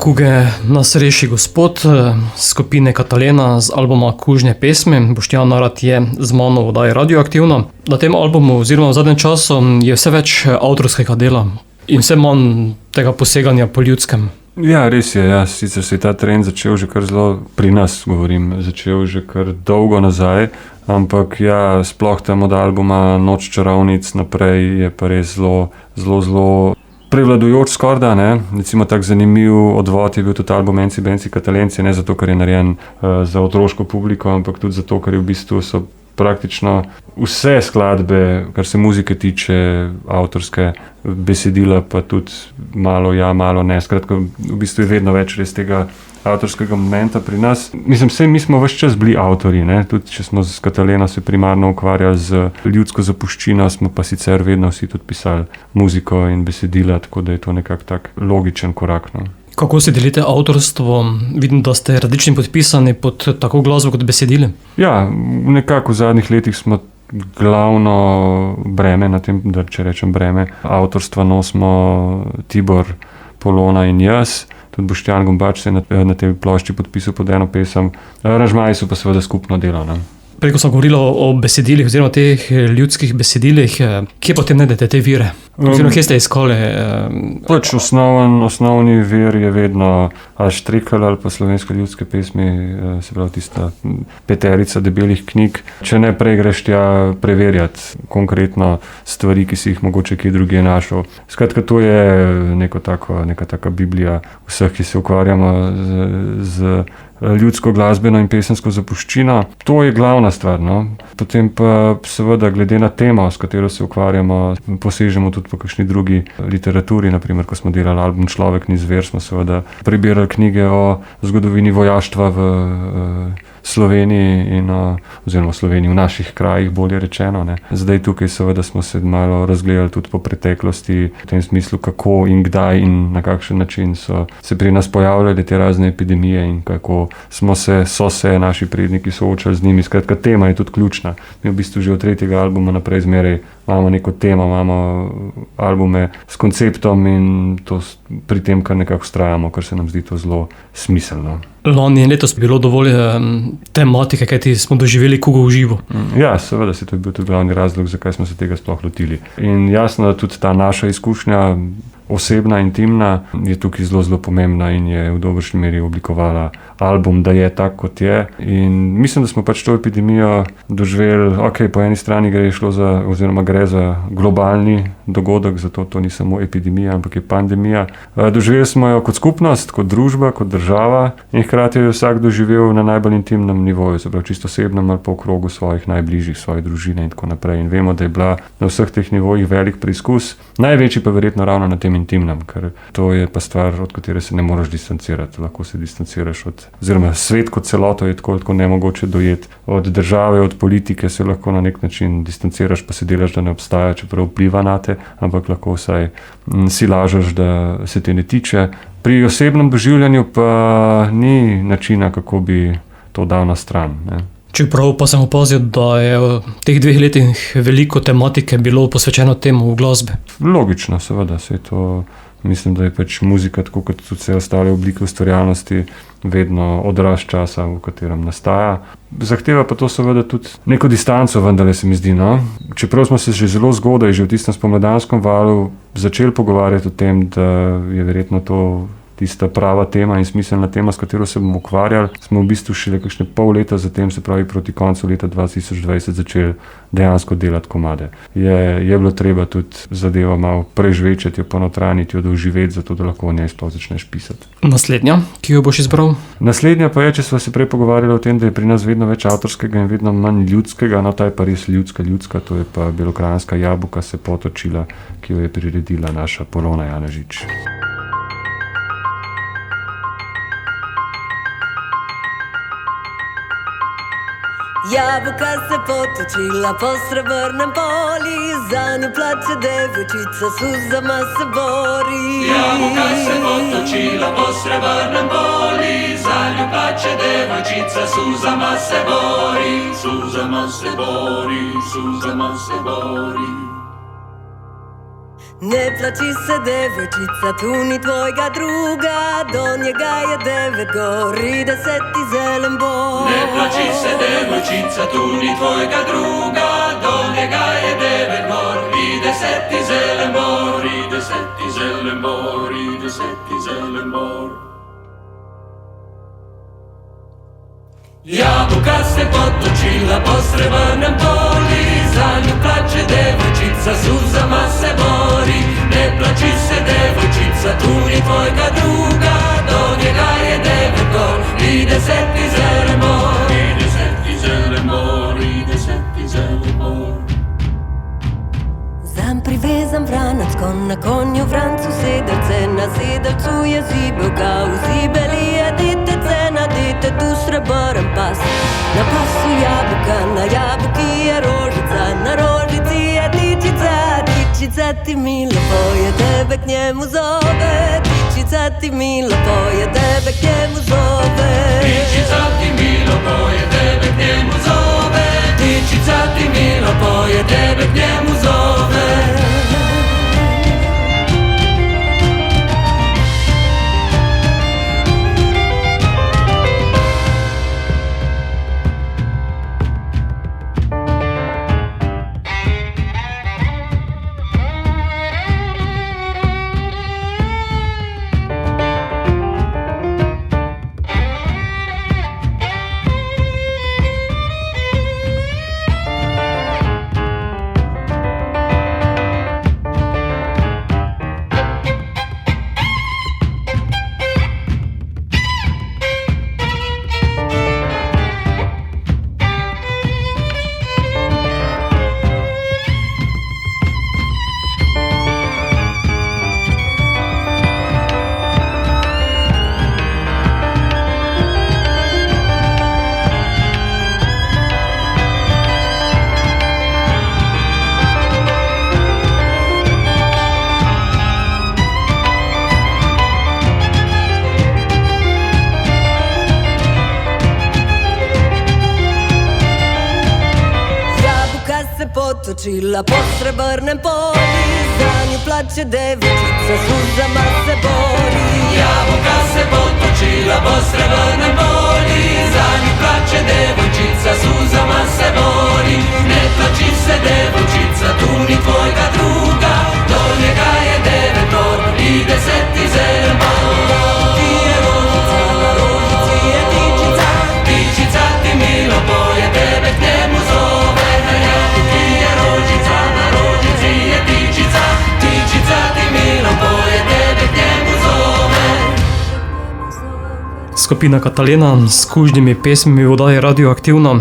Kuge nas reši gospod skupine Katalena z albuma Kužne pesmi. Boštjan Narat je z mano v oddaji Radioaktivno. Na tem albumu oziroma v zadnjem času je vse več avtorskega dela in vse manj tega poseganja po ljudskem. Ja, res je. Ja. Sicer se je ta trend začel že kar zelo, pri nas govorim, začel že kar dolgo nazaj, ampak ja, sploh tam od albuma Noč čarovnic naprej je pa res zelo prevladujoč skorda, ne. Recimo tak zanimiv odvod je bil tudi album Enci Benci Katalenci, ne zato, ker je narejen za otroško publiko, ampak tudi zato, ker je v bistvu so praktično vse skladbe, kar se muzike tiče, avtorske besedila, pa tudi malo ja, malo ne. Skratka, v bistvu je vedno več res tega avtorskega momenta pri nas. Mislim, vse mi smo ves čas bili avtorji, ne? Tudi če smo s Kataleno se primarno ukvarjali z ljudsko zapuščino, smo pa sicer vedno vsi tudi pisali muziko in besedila, tako da je to nekako tak logičen korak. No. Kako si delite avtorstvo? Vidim, da ste različni podpisani pod tako glasbo kot besedili. Ja, nekako v zadnjih letih smo glavno breme na tem, da če rečem breme, avtorstva nosimo Tibor, Polona in jaz. Tudi Boštjan Gombač se je na tej plošči podpisal pod eno pesem. Aranžmaji so pa seveda skupno delo. Ne? Preko smo govorili o besedilih oziroma teh ljudskih besedilih. Kje potem najdete te vire? Oziroma, kje ste iskali? Pač osnovni vir je vedno Štrekelj ali pa slovenske ljudske pesmi, se pravi tista peterica debelih knjig. Če ne prej greš tja preverjati konkretno stvari, ki si jih mogoče kje drugje našel. Skratka, to je neka taka biblija vseh, ki se ukvarjamo z ljudsko glasbeno in pesensko zapuščino. To je glavna stvar. No? Potem pa seveda glede na temo, s katero se ukvarjamo, posežemo tudi po kakšni drugi literaturi. Naprimer, ko smo delali album Človek ni zver, smo seveda prebirali knjige o zgodovini vojaštva v Sloveniji oziroma v Sloveniji, v naših krajih, bolje rečeno. Ne. Zdaj tukaj seveda smo se malo razgledali tudi po preteklosti, v tem smislu, kako in kdaj in na kakšen način so se pri nas pojavljale te razne epidemije in kako so se naši predniki soočali z njimi. Skratka, tema je tudi ključna. Mi v bistvu že od 3. albuma naprej zmeraj imamo neko temo, imamo albume s konceptom in to pri tem, kar nekako vztrajamo, ker se nam zdi to zelo smiselno. Lani in letos bilo dovolj tematike, kajti smo doživeli Kugo v živo. Ja, seveda se to je bil tudi glavni razlog, zakaj smo se tega sploh lotili. In jasno, da tudi ta naša izkušnja, osebna, intimna, je tukaj zelo pomembna in je v dobršni meri oblikovala album, da je tak, kot je. In mislim, da smo pač to epidemijo doživeli, po eni strani gre za globalni dogodek, zato to ni samo epidemija, ampak je pandemija. Doživeli smo jo kot skupnost, kot družba, kot država in hkrati je vsak doživel na najbolj intimnem nivoju, se pravi čisto osebnem ali pa v krogu svojih najbližjih, svoje družine in tako naprej. In vemo, da je bila na vseh teh nivojih velik preizkus, največji pa verjetno ravno na tem intimnem, ker to je pa stvar, od katere se ne moreš distancirati. Lahko se distanciraš oziroma svet kot celoto je tako nemogoče dojeti. Od države, od politike se lahko na nek način distanciraš, pa se delaš, da ne obstaja, čeprav vpliva na te, ampak lahko vsaj si lažeš, da se te ne tiče. Pri osebnem doživljanju pa ni načina, kako bi to dal na stran. Ne. Čeprav pa sem opazil, da je v teh 2 letih veliko tematike bilo posvečeno temu v glasbi. Logično, seveda, se je to. Mislim, da je pač muzika, tako kot tudi vse ostale oblike ustvarjalnosti, vedno odraz časa, v katerem nastaja. Zahteva pa to seveda tudi neko distanco, vendarle se mi zdi. No? Čeprav smo se že zelo zgodaj, že v tistem spomladanskem valu, začeli pogovarjati o tem, da je verjetno to tista prava tema in smiselna tema, s katero se bomo ukvarjali, smo v bistvu šele kakšne pol leta zatem, se pravi proti koncu leta 2020, začeli dejansko delati komade. Je bilo treba tudi zadevo malo prežvečati, jo ponotraniti, jo doživeti, zato da lahko o njej sploh začneš pisati. Naslednja, ki jo boš izbral? Naslednja pa je, če smo se prej pogovarjali o tem, da je pri nas vedno več avtorskega in vedno manj ljudskega, no ta je pa res ljudska, to je pa Belokranjska jabolka se potočila, ki jo je priredila naša Polona Janežič. Jabolka se potočila po srebrnem poli, zanjo plače devojčica, suzama se bori. Jabolka se potočila po srebrnem poli, zanjo plače devojčica, suzama se bori. Suzama se bori, suzama se bori. Ne plači se, devojčica, tu ni tvojega druga, do njega je 9 gori, 10 zelen bo. Ne plači se, devojčica, tu ni tvojega druga, do njega je 9 gor i 10 zelen bor, i 10 zelen bor, i 10 zelen bor. Jabuka se potočila po srebrnem poli, za nju plače devojčica, suzama se bori. Ne plači se, devojčica, tu ni tvojega druga, do njega je 9 gor i 10 zelen bor, i 10 zelen bor, i 10 zelen bor. Zam privezan vranac, kon na konju vrancu sedelce, na sedelcu je zibelka, v zibeli je ditece, na ditetu srebrn pas. Na pasu jabuka, na jabuki je rožica, na rožici je tičica, tičica ti milo poje, tebe k njemu zove, tičica ti milo poje, tebe k njemu zove. Tičica ti milo poje, tebe k njemu zove, tičica ti milo poje, tebe k njemu zove. Potočila po srebrnem poli, za nju plače devojčica, suzama se bori. Jabuka se potočila po srebrnem poli, za nju plače devojčica, suzama se bori. Ne plači se, devojčica, tu ni tvojega druga, do njega je 9 gor i 10 zelen bor. Ti je rožica, na rožici je tičica, tičica ti milo poje, tebe k njemu zove. Na jabuki je rožica, na rožici je tičica, tičica ti milo poje, tebe k njemu zove. Skupina Katalena s kužnimi pesmimi v oddaji Radioaktivna.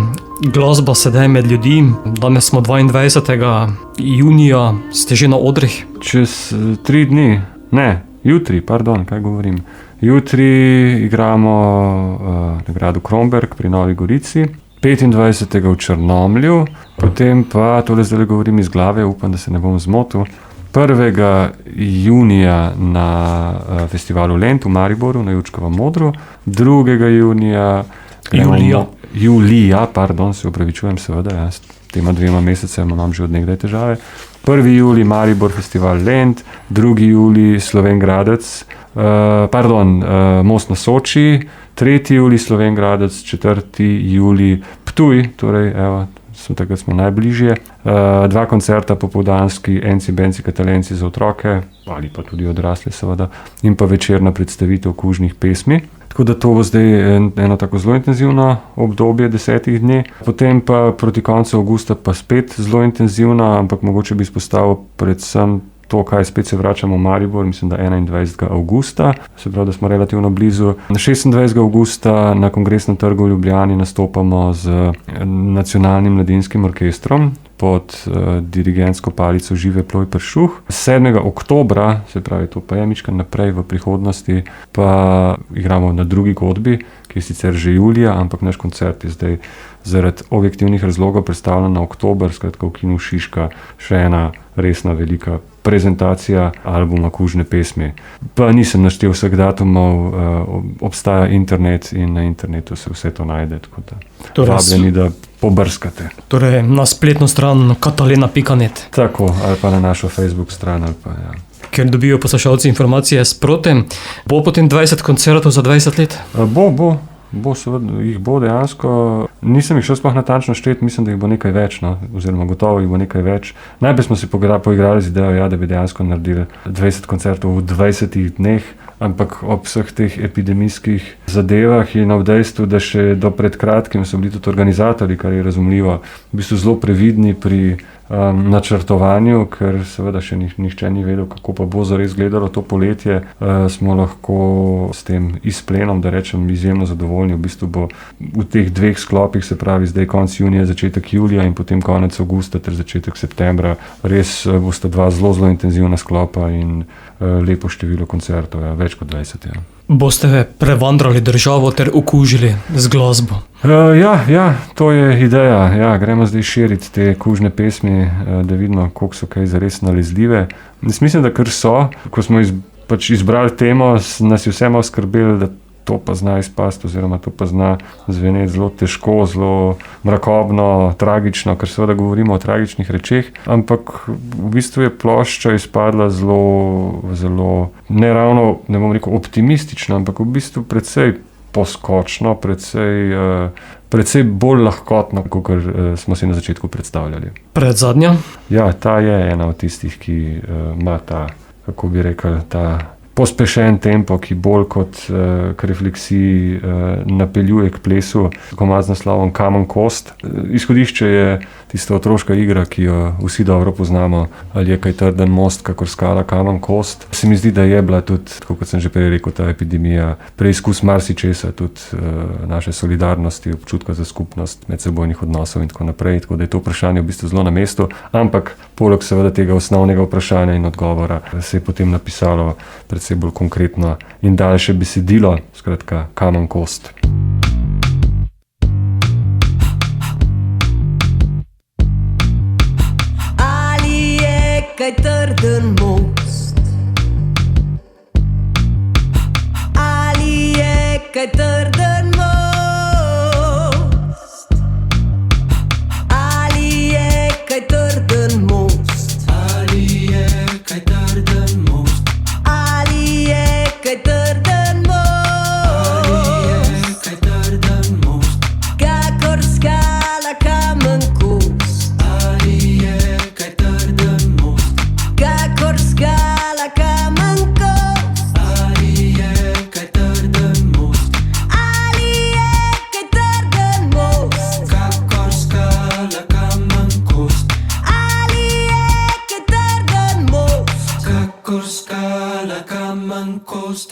Glasba sedaj med ljudi. Danes smo 22. junija, ste že na odrih. Čez 3 dni, ne, jutri, pardon, kaj govorim. Jutri igramo na gradu Kromberk pri Novi Gorici, 25. v Črnomlju, potem pa, tole zdaj govorim iz glave, upam, da se ne bom zmotil, 1. junija na festivalu Lent v Mariboru na Jučkovem modru, 2. junija Julija, pardon, se opravičujem seveda, s tema 2 mesecema imam že od nekdaj težave. 1. julij Maribor festival Lent, 2. julij Slovenj Gradec, Most na Soči, 3. julij Slovenj Gradec, 4. julij Ptuj, torej evo, takrat smo najbližje. 2 koncerta popoldanski, Enci, Benci, Katalenci za otroke, ali pa tudi odrasle seveda, in pa večerna predstavitev kužnih pesmi. Tako da to bo zdaj eno tako zelo intenzivno obdobje 10 dni. Potem pa proti koncu avgusta pa spet zelo intenzivno, ampak mogoče bi izpostavil predvsem to, kaj spet se vračamo v Maribor, mislim, da 21. avgusta, se pravi, da smo relativno blizu. 26. avgusta na Kongresnem trgu v Ljubljani nastopamo z Nacionalnim mladinskim orkestrom pod dirigentsko palico Žive Ploj Peršuh. 7. oktobra, se pravi, to pa je mičkaj naprej v prihodnosti, pa igramo na drugi godbi, ki je sicer že julija, ampak naš koncert je zdaj zaradi objektivnih razlogov predstavljen na oktober, skratka v kinu Šiška, še ena resna velika prezentacija albuma Kužne pesmi. Pa nisem naštel vseh datumov, obstaja internet in na internetu se vse to najde, tako da vabljeni, da pobrskate. Torej na spletno stran katalena.net. Tako, ali pa na našo Facebook stran, ali pa ja. Ker dobijo poslušalci informacije sproti. Bo potem 20 koncertov za 20 let? Seveda, jih bo dejansko. Nisem jih še sploh natančno štet, mislim, da jih bo nekaj več, no, oziroma gotovo jih bo nekaj več. Najprej smo si poigrali z idejo, ja, da bi dejansko naredili 20 koncertov v 20 dneh, ampak ob vseh teh epidemijskih zadevah in ob dejstvu, da še do pred kratkim so bili tudi organizatorji, kar je razumljivo, v bistvu zelo previdni pri načrtovanju, ker seveda še nihče ni vedel, kako pa bo zares gledalo to poletje, smo lahko s tem izplenom, da rečem, izjemno zadovoljni. V bistvu bo v teh dveh sklopih, se pravi zdaj konec junija, začetek julija in potem konec avgusta ter začetek septembra, res bosta dva zelo intenzivna sklopa in lepo število koncertov, ja, več kot 20. Ja. Boste prevandrali državo ter okužili z glasbo? Ja, to je ideja. Ja, gremo zdaj širiti te kužne pesmi, da vidimo, koliko so kaj zares nalezljive. Mislim, da kar so. Ko smo izbrali temo, nas je vse malo skrbelo, da to pa zna izpasti, oziroma to pa zna zveneti zelo težko, zelo mrakobno, tragično, ker seveda govorimo o tragičnih rečeh, ampak v bistvu je plošča izpadla zelo, ne ravno, ne bom rekel optimistično, ampak v bistvu precej poskočno, precej bolj lahkotno, kot smo si na začetku predstavljali. Predzadnja? Ja, ta je ena od tistih, ki ima ta, kako bi rekel, ta pospešen tempo, ki bolj kot k refleksiji napeljuje k plesu, komad z naslovom Kamen kost. Izhodišče je tista otroška igra, ki jo vsi dobro poznamo, ali je kaj trden most, kakor skala kamen kost. Se mi zdi, da je bila tudi, tako kot sem že prej rekel, ta epidemija preizkus marsičesa, tudi naše solidarnosti, občutka za skupnost, medsebojnih odnosov in tako naprej. Tako da je to vprašanje v bistvu zelo na mestu, ampak poleg seveda tega osnovnega vprašanja in odgovora se je potem napisalo predvsem bolj konkretno in daljše besedilo, skratka Kamen kost. Ali je kaj trden most? Ali je kaj trden most? Ali je kaj trden most? Ali je kaj trden most? Ali je kaj trden most? Kakor skala kamen kost. Ali je kaj trden most? Kakor skala kamen kost. Ali je kaj trden most? Ali je kaj trden most? Kakor skala kamen kost. Ali je kaj trden most? Kakor skala kamen kost.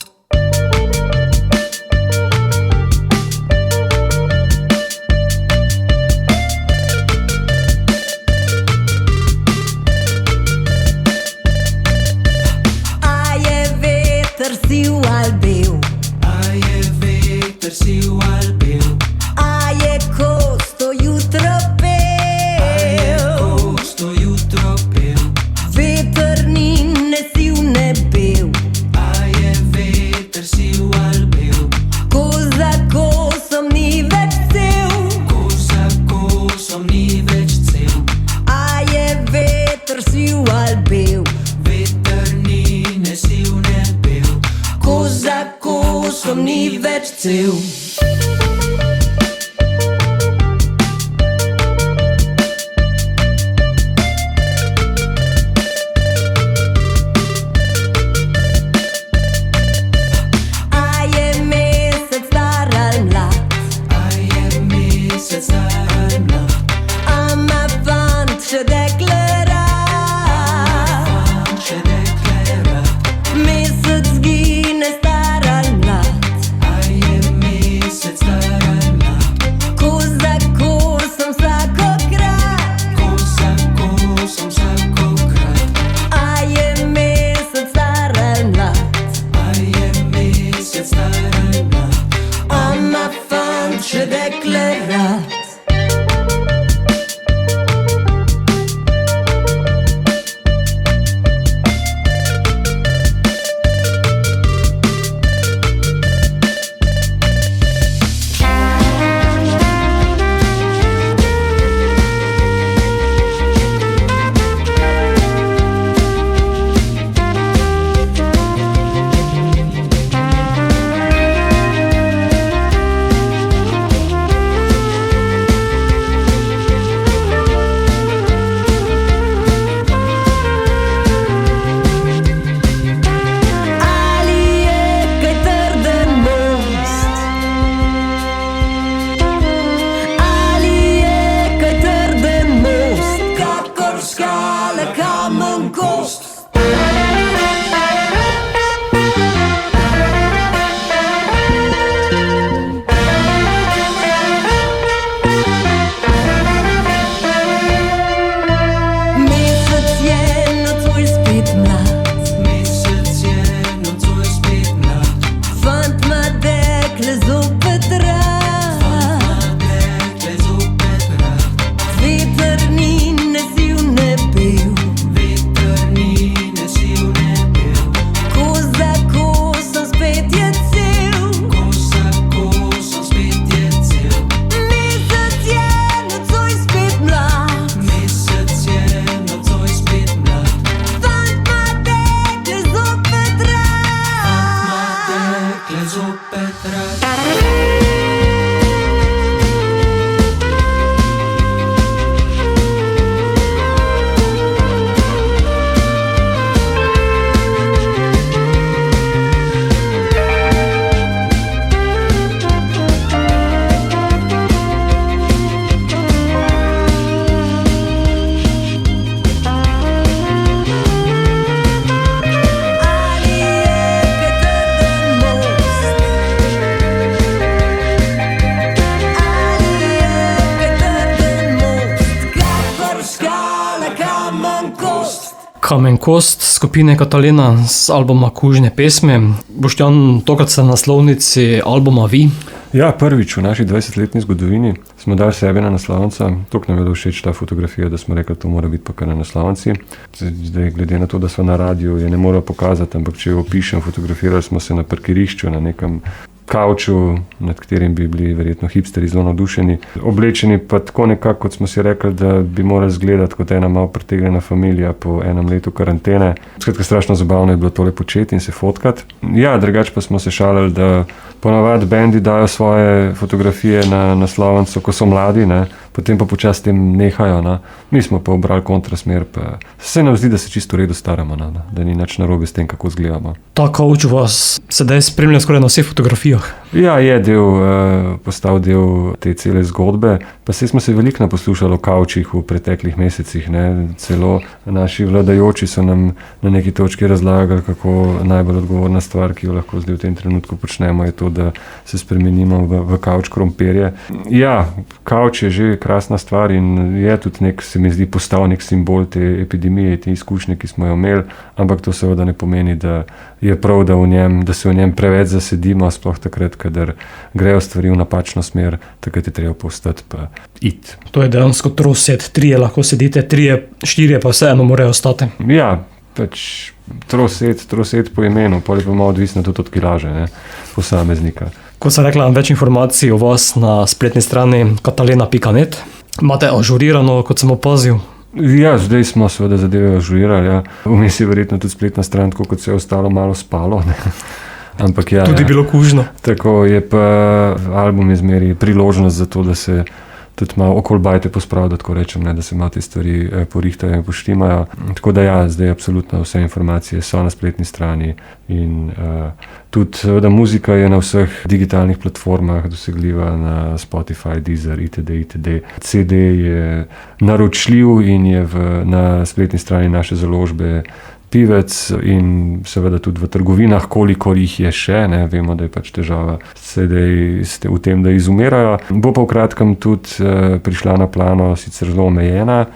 A je veter siv ali bel? A je veter siv ali bel? A je kost to jutro pel? Kost to jutro pel? Veter ni ne siv ne bel. A je veter siv ali bel? Ko za kosom ni več cel. Ko za kosom ni več cel? A je veter siv ali bel? Veter ni ne siv ne bel? Ko za kosom ni več cel. A je mesec star ali mlad? A je mesec star ali mlad? A ima fant še dekle rad? Še dekle rad? Mesec zgine star ali mlad? A je mesec Kamen kost skupine Katalena z albuma Kužne pesmi. Boštjan, tokrat ste na naslovnici albuma Vi. Ja, prvič v naši 20-letni zgodovini smo dali sebe na naslovnico. Tok nam je bilo všeč ta fotografija, da smo rekli, to mora biti pa kar na naslovnici. Zdaj, glede na to, da smo na radiju, je ne morajo pokazati, ampak če jo opišem, fotografirali smo se na parkirišču, na nekem kavču, nad katerim bi bili verjetno hipsteri zelo navdušeni. Oblečeni pa tako nekako, kot smo si rekli, da bi morali izgledati kot ena malo pretegnjena familija po enem letu karantene. Skratka, strašno zabavno je bilo tole početi in se fotkati. Ja, drugače pa smo se šalili, da ponavadi bendi dajo svoje fotografije na naslovnico, ko so mladi, ne? Potem pa počasi tem nehajo. Ne? Mi smo pa obrali kontrasmer, pa se nam zdi, da se čisto v redu staramo, ne? Da ni nič narobe s tem, kako izgledamo. Ta kavč vas sedaj spremlja skoraj na vseh fotografijah. Ja, je postal del te cele zgodbe, pa se smo se veliko naposlušali o kavčih v preteklih mesecih, ne? Celo naši vladajoči so nam na neki točki razlagali, kako najbolj odgovorna stvar, ki jo lahko zdaj v tem trenutku počnemo, je to, da se spremenimo v kavč krompirje. Ja, kavč je že krasna stvar in je tudi se mi zdi, postal nek simbol te epidemije, te izkušnje, ki smo jo imeli, ampak to seveda ne pomeni, da je prav, da se v njem preveč zasedimo, sploh takrat, kadar grejo stvari v napačno smer, takrat je treba povstati pa iti. To je dejansko trosed, 3 lahko sedite, 4 pa vseeno morajo ostati. Ja, pač trosed po imenu, pol je pa malo odvisno tudi od kilaže, ne, posameznika. Kot sem rekla, več informacij o vas na spletni strani katalena.net. Imate ažurirano, kot sem opazil? Ja, zdaj smo seveda zadeve ažurirali, ja. Vmes je verjetno tudi spletna stran, tako kot se je ostalo malo spalo, ne. Ampak ja. Tudi bilo kužno. Tako je pa album izmeri priložnost za to, da se tudi malo okoli bajte pospravi, da tako rečem, ne, da se malo te stvari porihtajo in poštimajo. Tako da ja, zdaj absolutno vse informacije so na spletni strani in tudi da muzika je na vseh digitalnih platformah dosegljiva, na Spotify, Deezer, itd. CD je naročljiv in je na spletni strani naše založbe Pivec in seveda tudi v trgovinah, kolikor jih je še, ne, vemo, da je pač težava v tem, da izumirajo. Bo pa v kratkem tudi prišla na plano sicer zelo omejena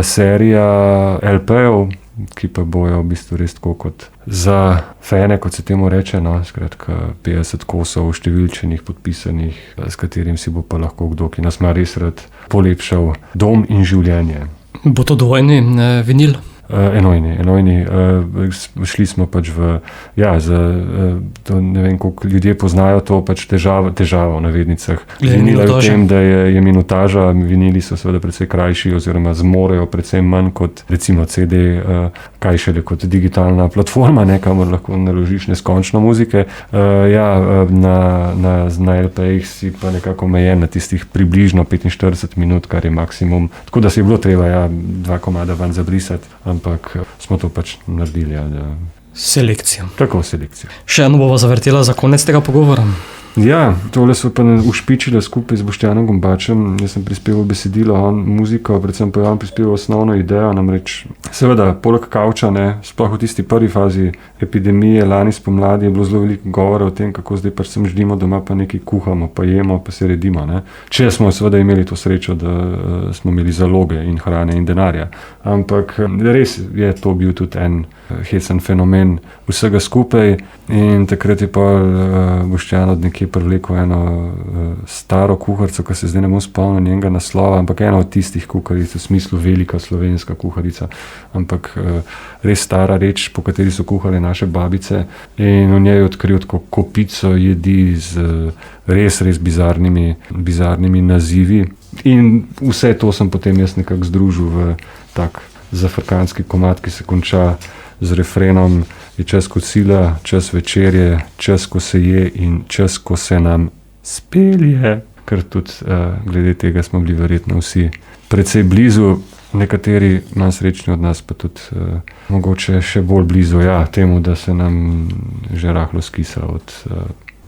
serija LP-jev, ki pa bojo v bistvu res tako kot za fene, kot se temu reče, no, skratka 50 kosov številčenih, podpisanih, s katerim si bo pa lahko kdo, ki nas ima res rad, polepšal dom in življenje. Bo to dvojni vinil? Enojni. Šli smo pač ne vem, koliko ljudje poznajo to pač težavo v navednicah. Vinila je v tem, da je minutaža, vinili so seveda precej krajši oziroma zmorejo precej manj kot recimo CD, kaj šele kot digitalna platforma, ne, kamor lahko naložiš neskončno muzike. Na LP-jih si pa nekako omejen na tistih približno 45 minut, kar je maksimum. Tako da si je bilo treba 2 komada ven zabrisati. Ampak smo to pač naredili. Ja, selekcija. Tako, selekcija. Še eno bova zavrtela za konec tega pogovora. Ja, tole so pa ušpičile skupaj z Boštjanom Gombačem. Jaz sem prispeval besedilo, on muziko, predvsem pa on prispeval osnovno idejo, namreč seveda, poleg kavča, ne, sploh v tisti prvi fazi epidemije, lani spomladi je bilo zelo veliko govora o tem, kako zdaj pač se ždimo doma, pa nekaj kuhamo, pa jemo, pa se redimo, ne. Če smo seveda imeli to srečo, da smo imeli zaloge in hrane in denarja. Ampak res je to bil tudi en hecen fenomen vsega skupaj in takrat je pa Boštjan od nekje privlekel eno staro kuharico, ki se zdaj ne bom spomnil njenega naslova, ampak ena od tistih kuharic, v smislu velika slovenska kuharica, ampak res stara reč, po kateri so kuhale naše babice in v njej odkril tako kopico jedi z res bizarnimi nazivi in vse to sem potem jaz nekako združil v tak zafrkanski komad, ki se konča z refrenom: je čas kosila, čas večerje, čas, ko se je in čas, ko se nam spelje. Ker tudi glede tega smo bili verjetno vsi precej blizu, nekateri manj srečni od nas pa tudi mogoče še bolj blizu temu, da se nam že rahlo skisa od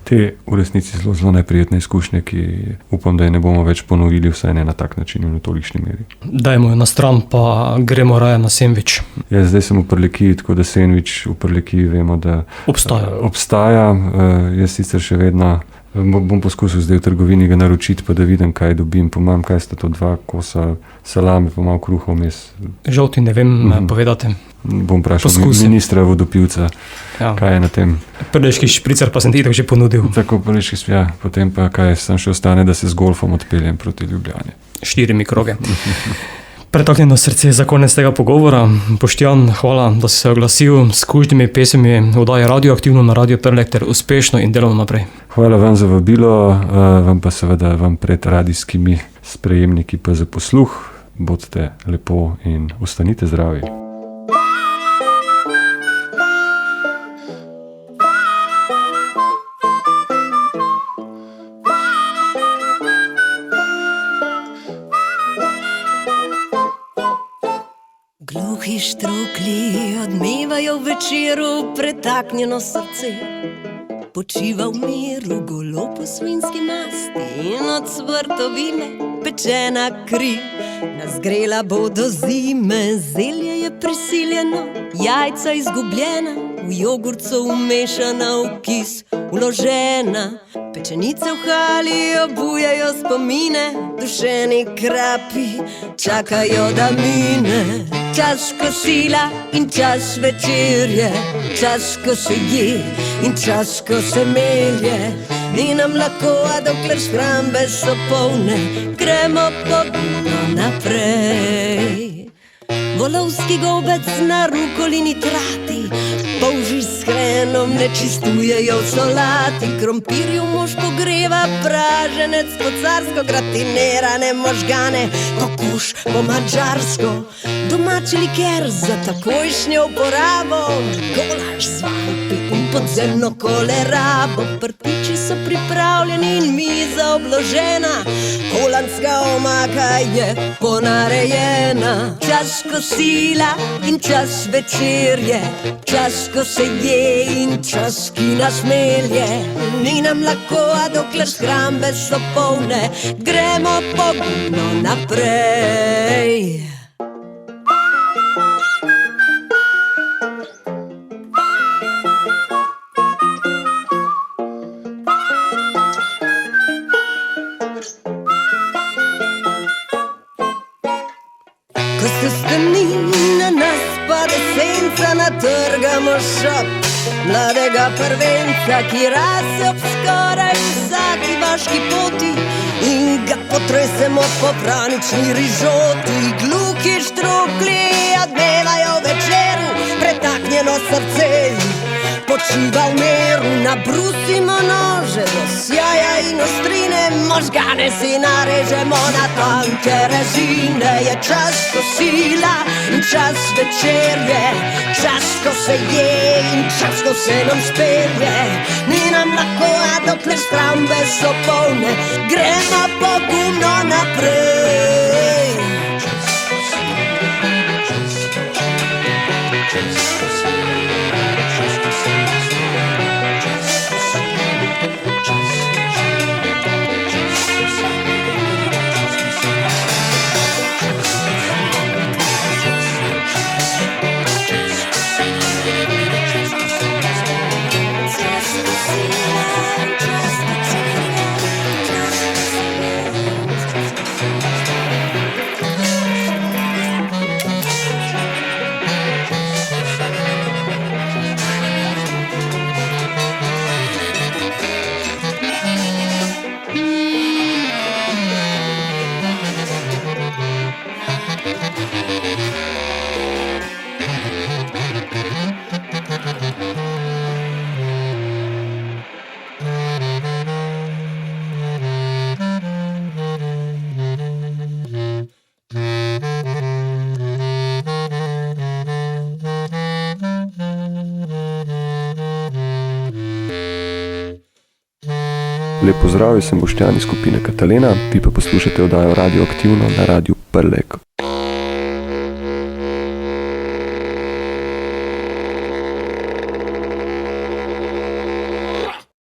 te v resnici zelo neprijetne izkušnje, ki upam, da je ne bomo več ponovili, vsaj ne na tak način in v tolikšni meri. Dajmo jo na stran, pa gremo raje na sendvič. Ja, zdaj sem v Prlekiji, tako da sendvič v Prlekiji vemo, da obstaja. Jaz sicer še vedno bom poskusil zdaj v trgovini ga naročiti, pa da vidim, kaj dobim. Pomam, kaj sta to 2 kosa salame, pa malo kruhov vmes. Žal ti ne vem povedati. Bom vprašal Poskusi. ministra vodopivca, Ja. kaj je na tem. Prleški špricer pa sem ti tako že ponudil. Tako prvič, ja, potem pa kaj, sem še ostane, da se z golfom odpeljem proti Ljubljani. 4 kroge. Pretaknjeno srce za konec tega pogovora. Boštjan, hvala, da si se oglasil s kužnimi pesmi oddaje Radioaktivno na Radio Prlek ter uspešno in delovno naprej. Hvala vam za vabilo, vam pa seveda vam pred radijskimi sprejemniki pa za posluh. Bodite lepo in ostanite zdravi. Gluhi štrukli odmevajo v večeru pretaknjeno srce. Počiva v miru golo po svinjski masti in od cvrtovine pečena kri. Nas grela bo do zime, zelje je prisiljeno, jajca izgubljena, v jogurcu umešana, v kis uložena. Pečenice v hali obujajo spomine, dušeni krapi čakajo, da mine. Čas kosila in čas večerje, čas ko se je in čas ko se melje. Ni nam lahko, a dokler shrambe so polne, gremo pogumno naprej. Volovski gobec na rukolini trati, polži s hrenom ne čistujejo v solati. Krompirju mož pogreva praženec, po carsko gratinirane možgane, kokuš po mađarsko. Domači liker za takojšnjo uporabo, golaž z vampi in podzemno kolerabo. Prtiči so pripravljeni in miza obložena, holandska omaka je ponarejena. Čas kosila in čas večerje, čas ko se je in čas ki nas melje. Ni nam lahko, a dokler shrambe so polne, gremo pogumno naprej. Ko se stemni, na nas pade senca, natrgamo šop mladega prvenca, ki rase ob skoraj vsaki vaški poti in ga potresemo po pranični rižoti. Gluhi štrukli odmevajo večeru, pretaknjeno srce počiva v miru. Nabrusimo nože do sjaja in ostrine, možgane si narežemo na tanke rezine. Je čas kosila in čas večerje, čas ko se je in čas ko se nam spelje. Ni nam lahko, a dokler shrambe so polne, gremo pogumno naprej. Lep pozdrav, sem Boštjan iz skupine Katalena, vi pa poslušate oddajo Radioaktivno na Radiu Prlek.